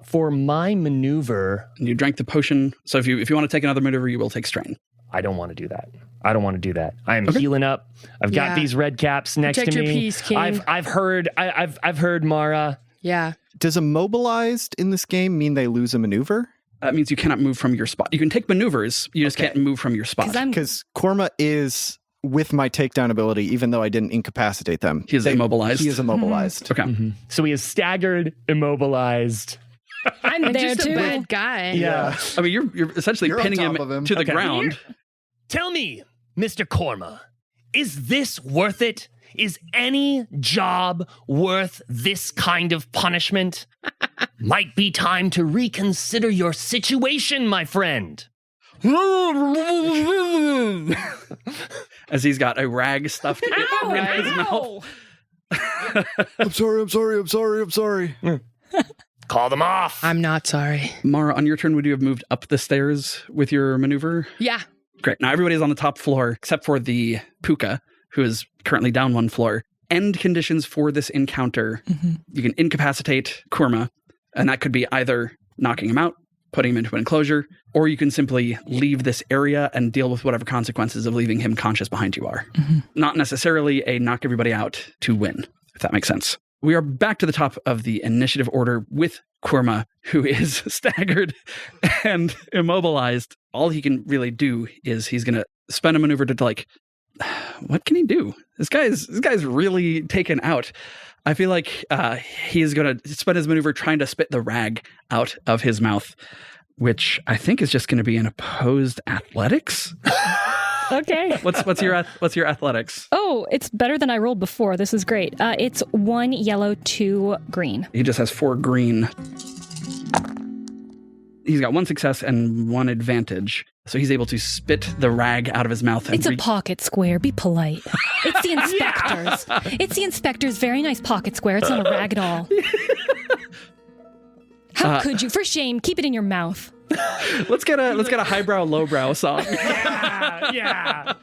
for my maneuver. And you drank the potion. So if you want to take another maneuver, you will take strain. I don't want to do that. I am healing up. I've got these red caps next Protect to your me. peace, King. I've heard Mara. Yeah. Does immobilized in this game mean they lose a maneuver? That means you cannot move from your spot. You can take maneuvers, you just can't move from your spot. Because Korma is with my takedown ability, even though I didn't incapacitate them. He is immobilized. He is immobilized. Okay. So he is staggered, immobilized. I'm there Just too. a bad guy. Yeah. I mean, you're essentially You're on pinning top of him. to the Okay. ground. Tell me, Mr. Korma, is this worth it? Is any job worth this kind of punishment? Might be time to reconsider your situation, my friend. As he's got a rag stuffed in his mouth. I'm sorry. Call them off. I'm not sorry. Mara, on your turn, would you have moved up the stairs with your maneuver? Yeah. Great. Now everybody's on the top floor except for the puka, who is currently down one floor. End conditions for this encounter. You can incapacitate Kurma, and that could be either knocking him out, putting him into an enclosure, or you can simply leave this area and deal with whatever consequences of leaving him conscious behind you are. Not necessarily a knock everybody out to win, if that makes sense. We are back to the top of the initiative order with Kurma, who is staggered and immobilized. All he can really do is he's going to spend a maneuver to what can he do? This guy's really taken out. I feel like he's going to spend his maneuver trying to spit the rag out of his mouth, which I think is just going to be an opposed athletics. Okay. What's your athletics? Oh, it's better than I rolled before. This is great. It's 1 yellow, 2 green. He just has 4 green. He's got 1 success and 1 advantage. So he's able to spit the rag out of his mouth. And It's a pocket square. Be polite. It's the inspector's. It's the inspector's very nice pocket square. It's not a rag at all. How could you? For shame, keep it in your mouth. Let's get a highbrow, lowbrow song. Yeah.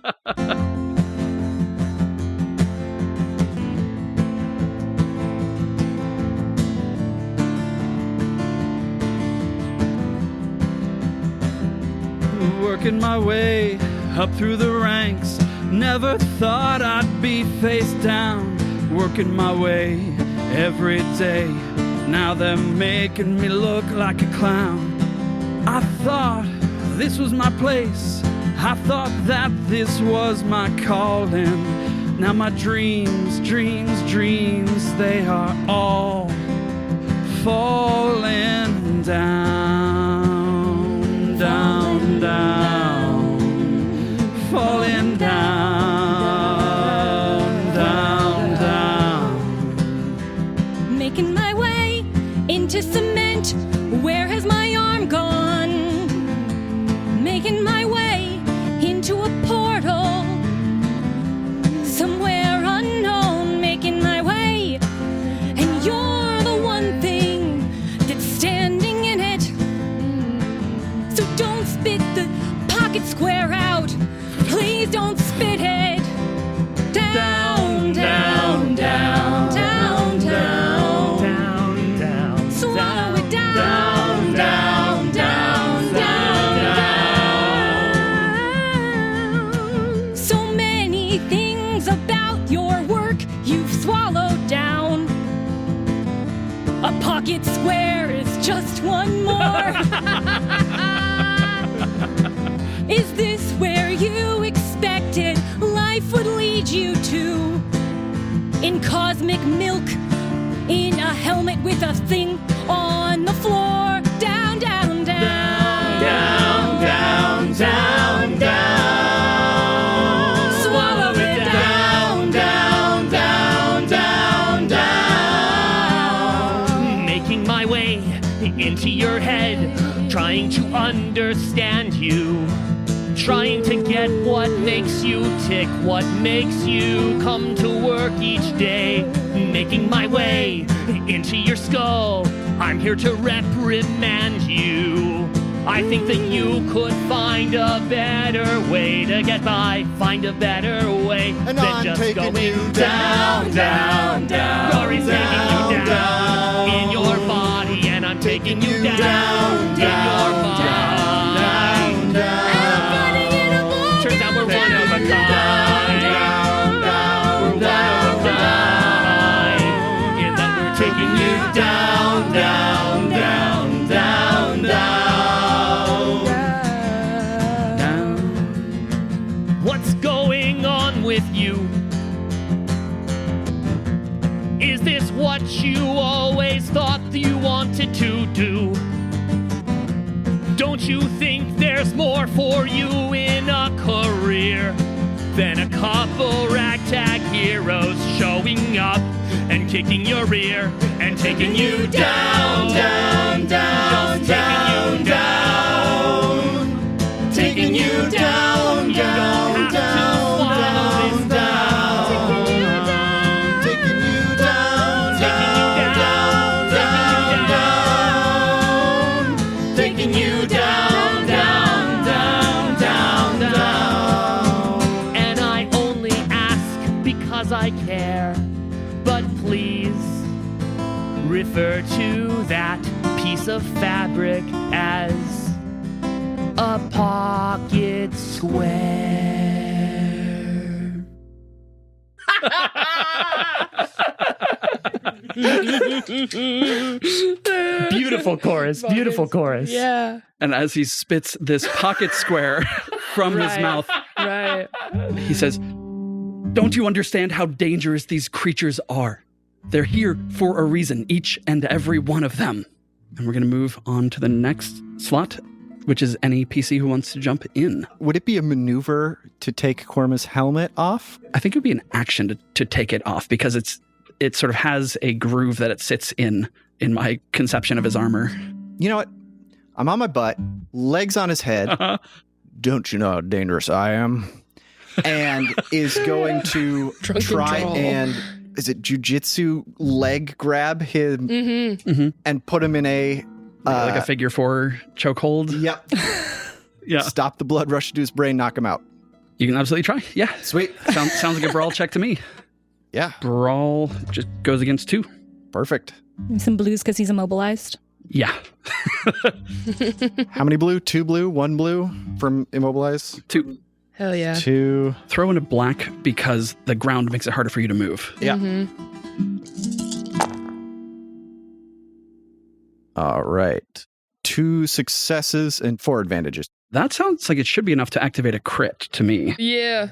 Working my way up through the ranks. Never thought I'd be face down. Working my way every day. Now they're making me look like a clown. I thought this was my place. I thought that this was my calling. Now my dreams, they are all falling down, down, down, falling down, down, down. Making my way into cement. Where has my arm gone? Making my way into a portal. Somewhere unknown. Making my way. And you're the one thing that's standing in it. So don't spit the pocket square out. Please don't spit it. Down, down, down, down, down. Down, down. Swallow it down, down, down, down, down. So many things about your work you've swallowed down. A pocket square is just one more. Is this where you expected life would lead you to? In cosmic milk, in a helmet with a thing on the floor. Down, down, down. Down, down, down, down. Swallow it down, down, down, down, down. Making my way into your head, trying to understand you. Trying to get what makes you tick, what makes you come to work each day. Making my way into your skull, I'm here to reprimand you. I think that you could find a better way to get by, find a better way And than I'm just taking going you down, down, down. Rory's taking you down, down. in your body, and I'm taking you down, in your body. Turns out we're one of a kind. We're one of a kind. In that we're taking you down, down, down, down, down. more for you in a career than a couple ragtag heroes showing up and kicking your rear and taking you down, down, down, just down, down, taking you down, down, down, down, down, taking you down, taking you down, down, down, down, taking you down, down, down, down, down. And I only ask because I care. But please refer to that piece of fabric as a pocket square. Beautiful chorus. Beautiful chorus. Yeah. And as he spits this pocket square from his mouth, Right. he says, "Don't you understand how dangerous these creatures are? They're here for a reason, each and every one of them." And we're going to move on to the next slot, which is any PC who wants to jump in. Would it be a maneuver to take Korma's helmet off? I think it would be an action to take it off because it sort of has a groove that it sits in my conception of his armor. You know what? I'm on my butt, legs on his head. Don't you know how dangerous I am? And is going to Drunken try drawl. and, is it jujitsu leg grab him and put him in a... Like a figure four chokehold. Yep. Yeah. Stop the blood rush to his brain, knock him out. You can absolutely try. Yeah. Sweet. Sounds like a brawl check to me. Yeah. Brawl just goes against 2. Perfect. Some blues because he's immobilized. Yeah. How many blue? 2 blue? 1 blue from immobilize? 2. Hell yeah. 2. Throw in a black because the ground makes it harder for you to move. Yeah. All right. 2 successes and 4 advantages. That sounds like it should be enough to activate a crit to me. Yeah.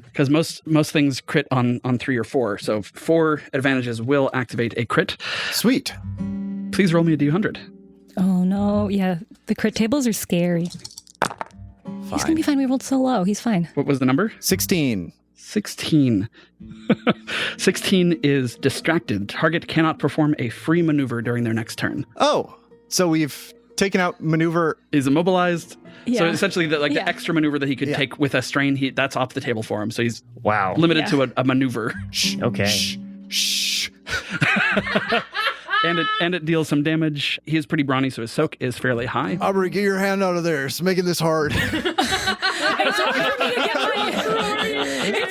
Because most things crit on 3 or 4. So 4 advantages will activate a crit. Sweet. Please roll me a D100. Oh no, yeah, the crit tables are scary. He's gonna be fine. We rolled so low. He's fine. What was the number? 16. 16. 16 is distracted. Target cannot perform a free maneuver during their next turn. Oh, so we've taken out maneuver. He's immobilized. So Yeah. essentially, the Yeah. extra maneuver that he could take with a strain, that's off the table for him. So he's Wow. limited to a maneuver. Okay. Shh. And it deals some damage. He is pretty brawny, so his soak is fairly high. Aubrey, get your hand out of there. It's making this hard. It's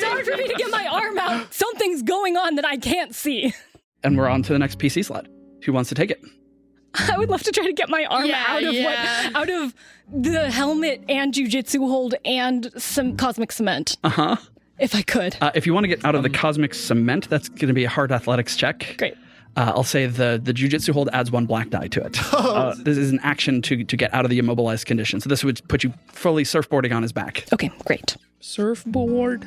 hard for me to get my arm out. Something's going on that I can't see. And we're on to the next PC slot. Who wants to take it? I would love to try to get my arm out of the helmet and jujitsu hold and some cosmic cement. Uh-huh. If I could. If you want to get out of the cosmic cement, that's going to be a hard athletics check. Great. I'll say the jujitsu hold adds 1 black die to it. This is an action to get out of the immobilized condition. So this would put you fully surfboarding on his back. Okay, great. Surfboard.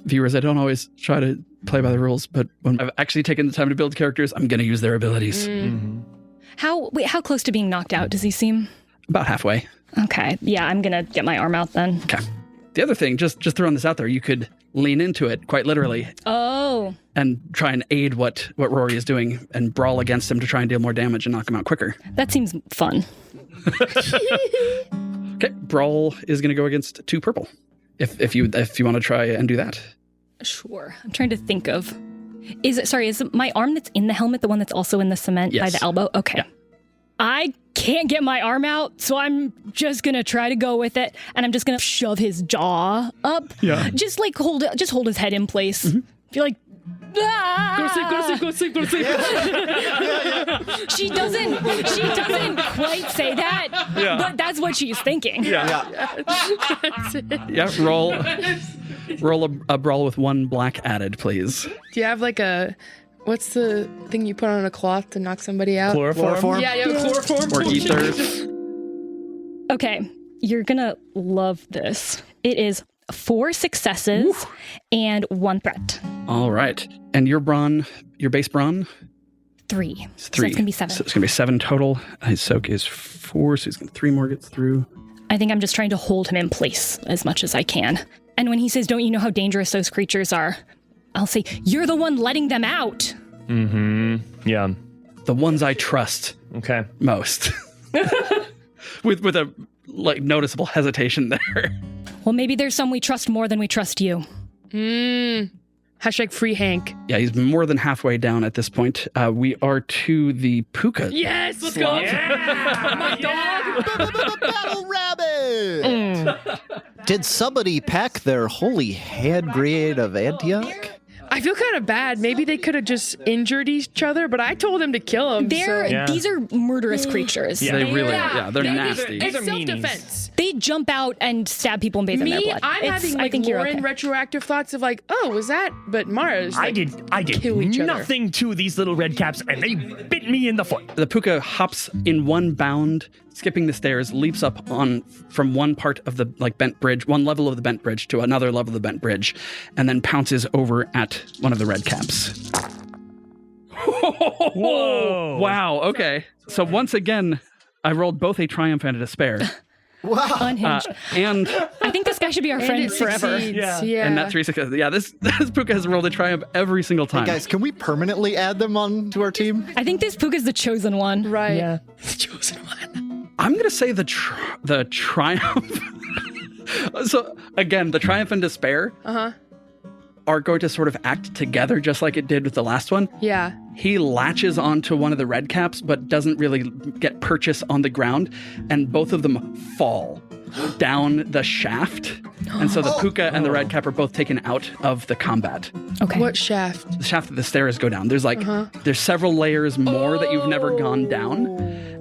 Viewers, I don't always try to play by the rules, but when I've actually taken the time to build characters, I'm going to use their abilities. How close to being knocked out does he seem? About halfway. Okay, yeah, I'm gonna get my arm out then. Okay. The other thing, just throwing this out there, you could lean into it quite literally Oh. and try and aid what Rory is doing and brawl against him to try and deal more damage and knock him out quicker. That seems fun. Okay, brawl is going to go against 2 purple. If you want to try and do that. Sure. I'm trying to think of. Is my arm that's in the helmet the one that's also in the cement by Yes. the elbow? Okay. Yeah. I can't get my arm out, so I'm just gonna try to go with it, and I'm just gonna shove his jaw up. Yeah. Just hold his head in place. Feel like. Ah! Go sleep. She doesn't quite say that, but that's what she's thinking. Yeah. Roll a brawl with 1 black added, please. Do you have like what's the thing you put on a cloth to knock somebody out? Chloroform? Yeah, you have a chloroform. Or ethers. Okay, you're gonna love this. It is 4 successes and 1 threat. All right. And your base brawn? 3. It's 3. So it's gonna be 7. So it's going to be 7 total. His soak is 4, so he's going to 3 more gets through. I think I'm just trying to hold him in place as much as I can. And when he says, don't you know how dangerous those creatures are? I'll say, you're the one letting them out. Yeah. The ones I trust Okay. most. with a noticeable hesitation there. Well, maybe there's some we trust more than we trust you. Hashtag free Hank. Yeah, he's more than halfway down at this point. We are to the puka. Yes, let's go. Yeah. My dog. Battle rabbit! Did somebody pack their holy hand grenade of Antioch? I feel kind of bad. Maybe they could have just injured each other, but I told him to kill him. These are murderous creatures. Yeah, they're nasty. It's These are meanies. self-defense. They jump out and stab people and bathe in their blood. I'm having I think you're Lauren okay. retroactive thoughts of like, oh, was that? But Mara's I like, did kill each other. nothing to these little red caps, and they bit me in the foot. The puka hops in one bound, skipping the stairs, leaps up from one part of the bent bridge, one level of the bent bridge to another level of the bent bridge, and then pounces over at one of the red caps. Whoa. Wow, okay. So once again, I rolled both a triumph and a despair. Unhinged. And I think this guy should be our and friend it forever. succeeds. Yeah. Yeah. and that 3 successes. Yeah, this puka has rolled a triumph every single time. Guys, can we permanently add them on to our team? I think this Puka's the chosen one. Right. Yeah. The chosen one. I'm going to say the triumph. So again, the triumph and despair are going to sort of act together just like it did with the last one. Yeah. He latches onto one of the red caps, but doesn't really get purchase on the ground, and both of them fall down the shaft. And so the puka and the red cap are both taken out of the combat. Okay. What shaft? The shaft that the stairs go down. There's there's several layers more that you've never gone down.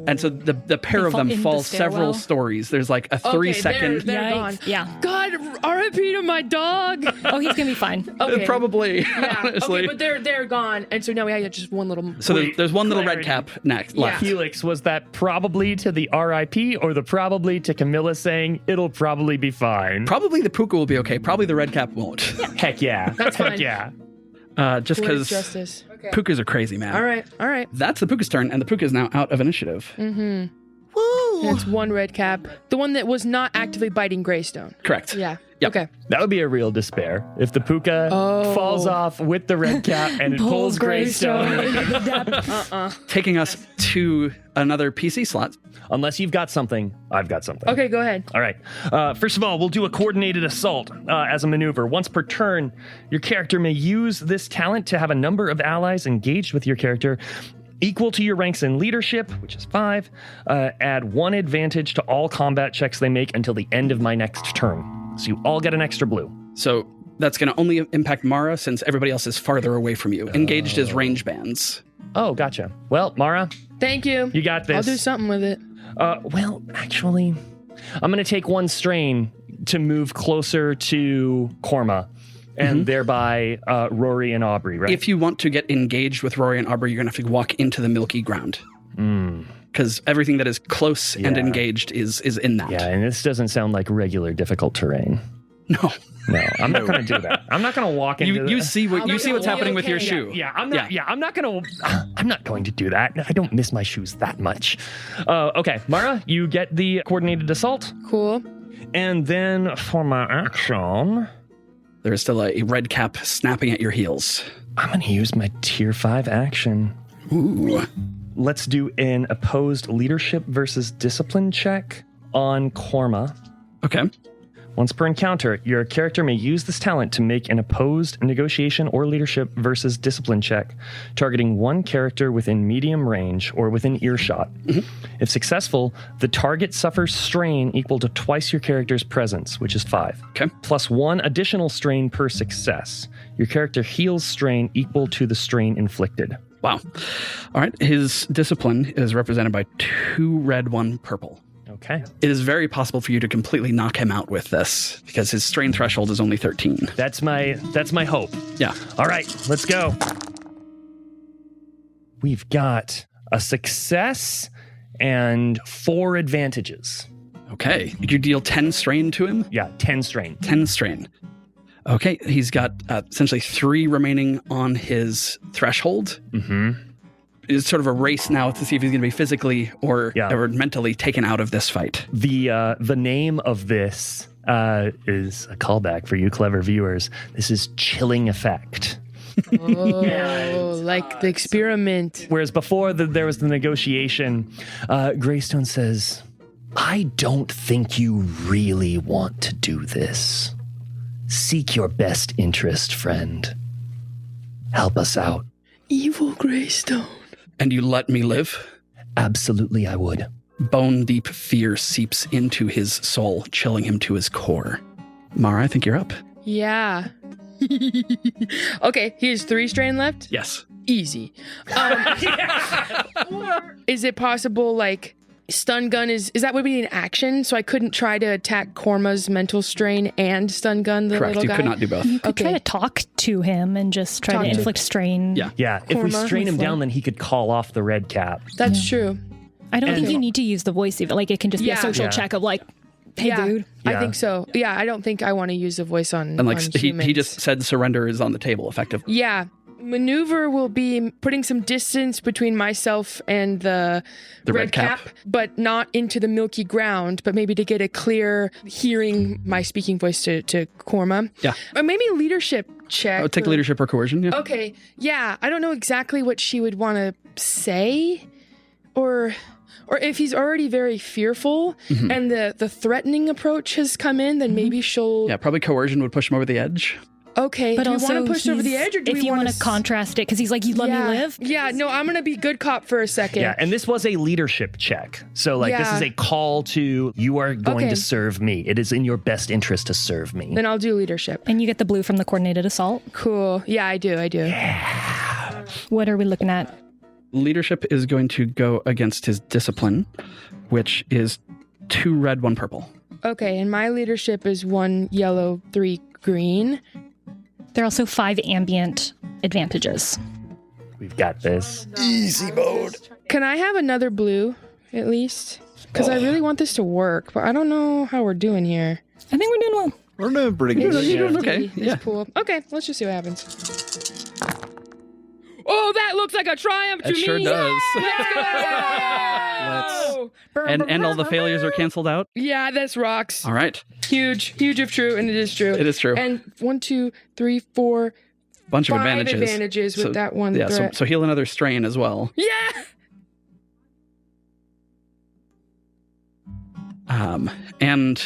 And so the pair of fall them into fall the stairwell? several stories. There's like a 3-second. They're Yikes. gone. Yeah. God, R.I.P. to my dog. Oh, he's gonna be fine. Okay. Probably, Yeah. honestly. Okay, but they're gone, and so now we have just one little. So there's one little red clarity. cap next left. Felix, was that probably to the RIP or the probably to Camilla saying it'll probably be fine? Probably the puka will be okay. Probably the red cap won't. Heck yeah. That's Heck fine. yeah. Just Poetic because justice. Okay. pukas are crazy, man. All right. That's the puka's turn, and the puka is now out of initiative. Woo! It's one red cap, the one that was not actively biting Greystone. Correct. Yeah. Yep. Okay. That would be a real despair if the puka falls off with the red cap and it pulls Greystone. Taking us to another PC slot. Unless you've got something, I've got something. Okay, go ahead. All right. First of all, we'll do a coordinated assault as a maneuver. Once per turn, your character may use this talent to have a number of allies engaged with your character equal to your ranks in leadership, which is 5. Add 1 advantage to all combat checks they make until the end of my next turn. So you all get an extra blue. So that's going to only impact Mara since everybody else is farther away from you. Engaged as range bands. Oh, gotcha. Well, Mara, Thank you. you got this. I'll do something with it. Well, actually, I'm going to take 1 strain to move closer to Korma and thereby Rory and Aubrey, right? If you want to get engaged with Rory and Aubrey, you're going to have to walk into the milky ground. Because everything that is close and Yeah. engaged is in that. Yeah, and this doesn't sound like regular difficult terrain. No. No, I'm not going to do that. I'm not going to walk into You see I'll what's make it happening with your okay. shoe. Yeah, I'm not going to do that. I don't miss my shoes that much. Okay, Mara, you get the coordinated assault. Cool. And then for my action, There is still a red cap snapping at your heels. I'm going to use my tier 5 action. Ooh. Let's do an opposed leadership versus discipline check on Korma. Okay. Once per encounter, your character may use this talent to make an opposed negotiation or leadership versus discipline check, targeting 1 character within medium range or within earshot. If successful, the target suffers strain equal to twice your character's presence, which is 5. Okay. Plus 1 additional strain per success. Your character heals strain equal to the strain inflicted. Wow. All right. His discipline is represented by 2 red, 1 purple. Okay. It is very possible for you to completely knock him out with this because his strain threshold is only 13. That's my hope. Yeah. All right, let's go. We've got a success and 4 advantages. Okay. Did you deal 10 strain to him? Yeah, 10 strain. 10 strain. Okay. He's got essentially 3 remaining on his threshold. is sort of a race now to see if he's going to be physically or mentally taken out of this fight. The name of this is a callback for you clever viewers. This is Chilling Effect. Oh, like the experiment. Whereas before there was the negotiation, Greystone says, I don't think you really want to do this. Seek your best interest, friend. Help us out. Evil Greystone. And you let me live? Absolutely, I would. Bone deep fear seeps into his soul, chilling him to his core. Mara, I think you're up. Yeah. Okay, he has 3 strain left? Yes. Easy. Is it possible, like, stun gun is that would be an action, so I couldn't try to attack Korma's mental strain and stun gun the Correct, little guy? you could not do both. You could try to talk to him and just try to inflict strain. Yeah, if we Korma. strain him down, then he could call off the red cap. That's true. I don't think you need to use the voice even. Like, it can just be a social check of like, hey, dude. I think so. Yeah, I don't think I want to use the voice on And like on he humans. just said surrender is on the table, effectively. Yeah. Maneuver will be putting some distance between myself and the red cap, but not into the milky ground, but maybe to get a clear hearing my speaking voice to Korma. Yeah. Or maybe leadership check. I would take leadership or coercion, yeah. Okay. Yeah. I don't know exactly what she would want to say or if he's already very fearful and the threatening approach has come in, then maybe she'll... Yeah, probably coercion would push him over the edge. Okay, But do also, we want to push over the edge, or do if we you want to contrast it, because he's like, you let me live? Yeah, no, I'm going to be good cop for a second. Yeah, and this was a leadership check. So, like, this is a call to, you are going to serve me. It is in your best interest to serve me. Then I'll do leadership. And you get the blue from the coordinated assault? Cool. Yeah, I do. Yeah. What are we looking at? Leadership is going to go against his discipline, which is 2 red, 1 purple. Okay, and my leadership is 1 yellow, 3 green. There are also 5 ambient advantages. We've got this. Easy mode. Can I have another blue, at least? Because I really want this to work, but I don't know how we're doing here. I think we're doing well. We're doing pretty good. You're doing okay. This Yeah. pool. Okay, let's just see what happens. Oh, that looks like a triumph to It me. sure does. And all the failures are canceled out? Yeah, this rocks. All right. Huge if true, and it is true. It is true. And 1, 2, 3, 4, Bunch of 5 advantages. with that one Yeah, threat. so heal another strain as well. Yeah! And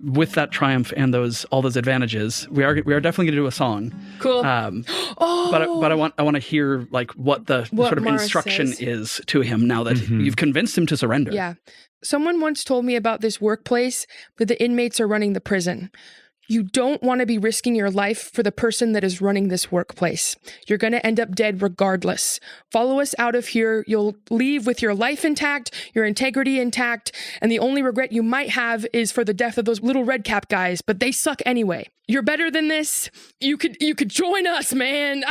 with that triumph and all those advantages, we are definitely going to do a song. Cool. But I want to hear like what the sort of Mara instruction says. is to him now that you've convinced him to surrender. Yeah. Someone once told me about this workplace that the inmates are running the prison. You don't want to be risking your life for the person that is running this workplace. You're going to end up dead regardless. Follow us out of here. You'll leave with your life intact, your integrity intact, and the only regret you might have is for the death of those little red cap guys, but they suck anyway. You're better than this. You could join us, man.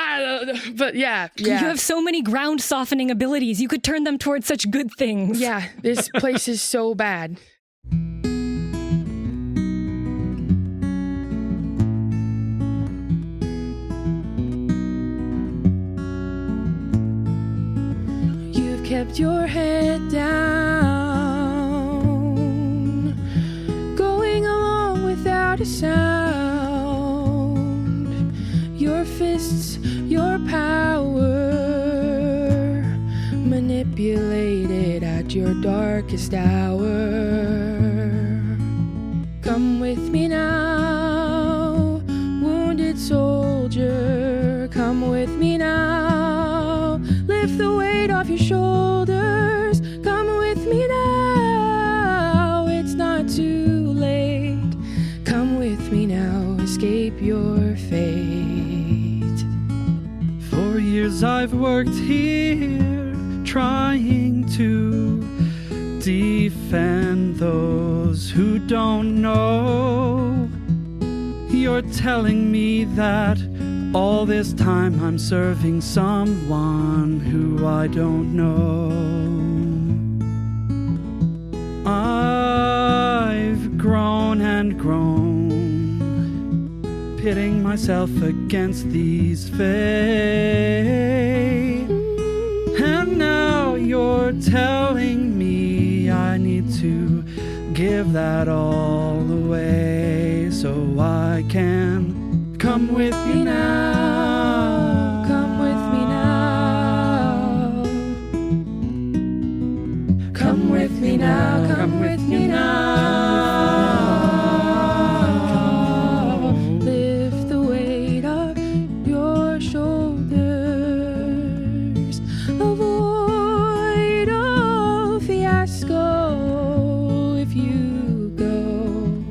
But yeah. You have so many ground softening abilities. You could turn them towards such good things. Yeah, this place is so bad. Kept your head down, going along without a sound. Your fists, your power, manipulated at your darkest hour. Come with me now, wounded soldier. Come with me now, lift the weight off your shoulders. Come with me now, it's not too late. Come with me now, escape your fate. For years I've worked here, trying to defend those who don't know. You're telling me that all this time I'm serving someone who I don't know. I've grown and grown, pitting myself against these fates. And telling me I need to give that all away so I can come with you now. Come with me now. Come with me now. Come with me now. Lift the weight of your shoulders. Avoid a fiasco if you go.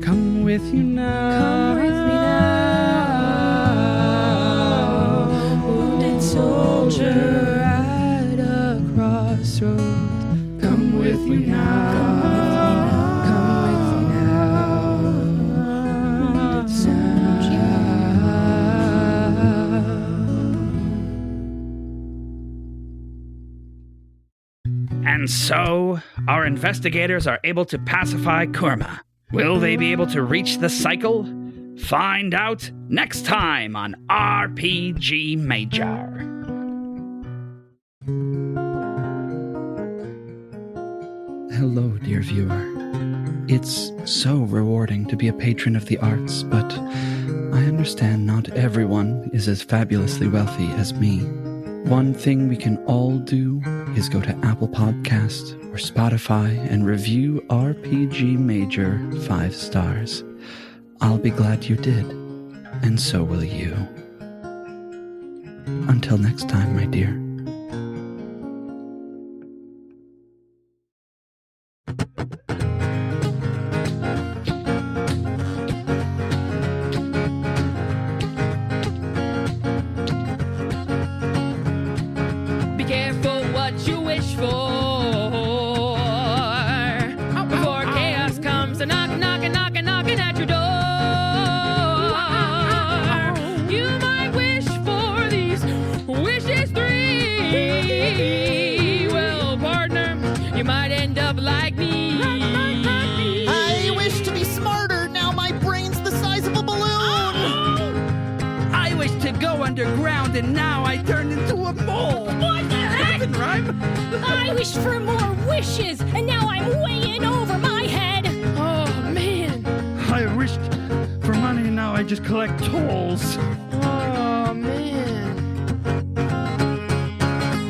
Come with you now. Come with me now. Wounded soldier at a crossroads. Come with me now. Come with me now. Wounded soldier. And so, our investigators are able to pacify Kurma. Will they be able to reach the cycle? Find out next time on RPG Major. Hello, dear viewer. It's so rewarding to be a patron of the arts, but I understand not everyone is as fabulously wealthy as me. One thing we can all do is go to Apple Podcasts or Spotify and review RPG Major 5 stars. I'll be glad you did, and so will you. Until next time, my dear. Be careful what you wish for. Before chaos comes a knocking at your door. You might wish for these wishes 3. Well, partner, you might end up like me. I wish to be smarter. Now my brain's the size of a balloon. I wish to go underground and now I turned into a mole. What the heck? Doesn't rhyme. I wished for more wishes, and now I'm way in over my head. Oh, man. I wished for money and now I just collect tolls. Oh, man.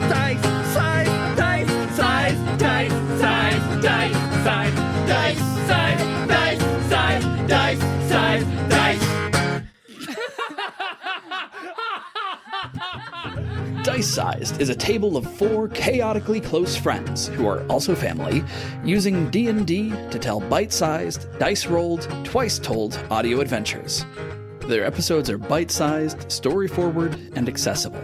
Dice, size, dice, size, dice, size, dice, size, dice, size, dice, size, dice, size, dice. Dice-Sized is a table of 4 chaotically close friends who are also family, using D&D to tell bite-sized, dice-rolled, twice-told audio adventures. Their episodes are bite-sized, story-forward, and accessible.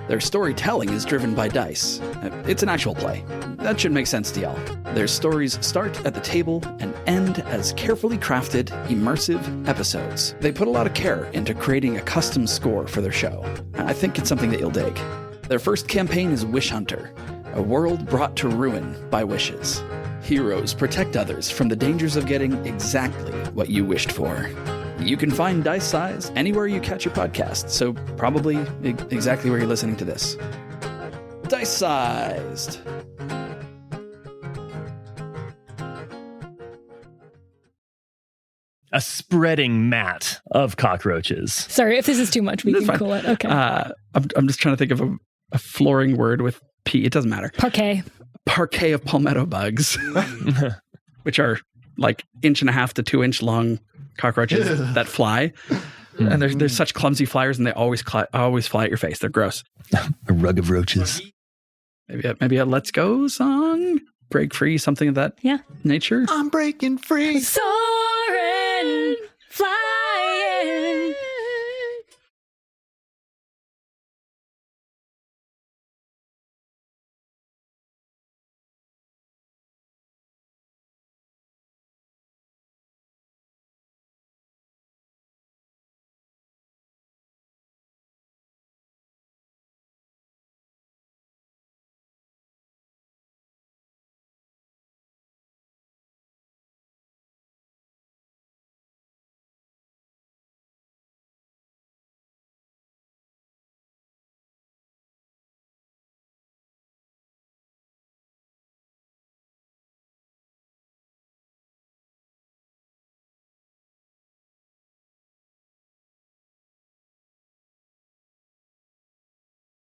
Their storytelling is driven by dice. It's an actual play. That should make sense to y'all. Their stories start at the table and end as carefully crafted, immersive episodes. They put a lot of care into creating a custom score for their show. I think it's something that you'll dig. Their first campaign is Wish Hunter, a world brought to ruin by wishes. Heroes protect others from the dangers of getting exactly what you wished for. You can find Dice Size anywhere you catch your podcast, so probably exactly where you're listening to this. Dice Sized. A spreading mat of cockroaches. Sorry, if this is too much, we That's can fine. cool it. Okay. I'm just trying to think of a flooring word with P. It doesn't matter. Parquet. Parquet of palmetto bugs, which are like 1.5 to 2 inch long cockroaches that fly. And they're such clumsy flyers, and they always fly at your face. They're gross. A rug of roaches. Maybe a Let's Go song? Break Free, something of that Yeah. nature? I'm breaking free. Soaring, fly.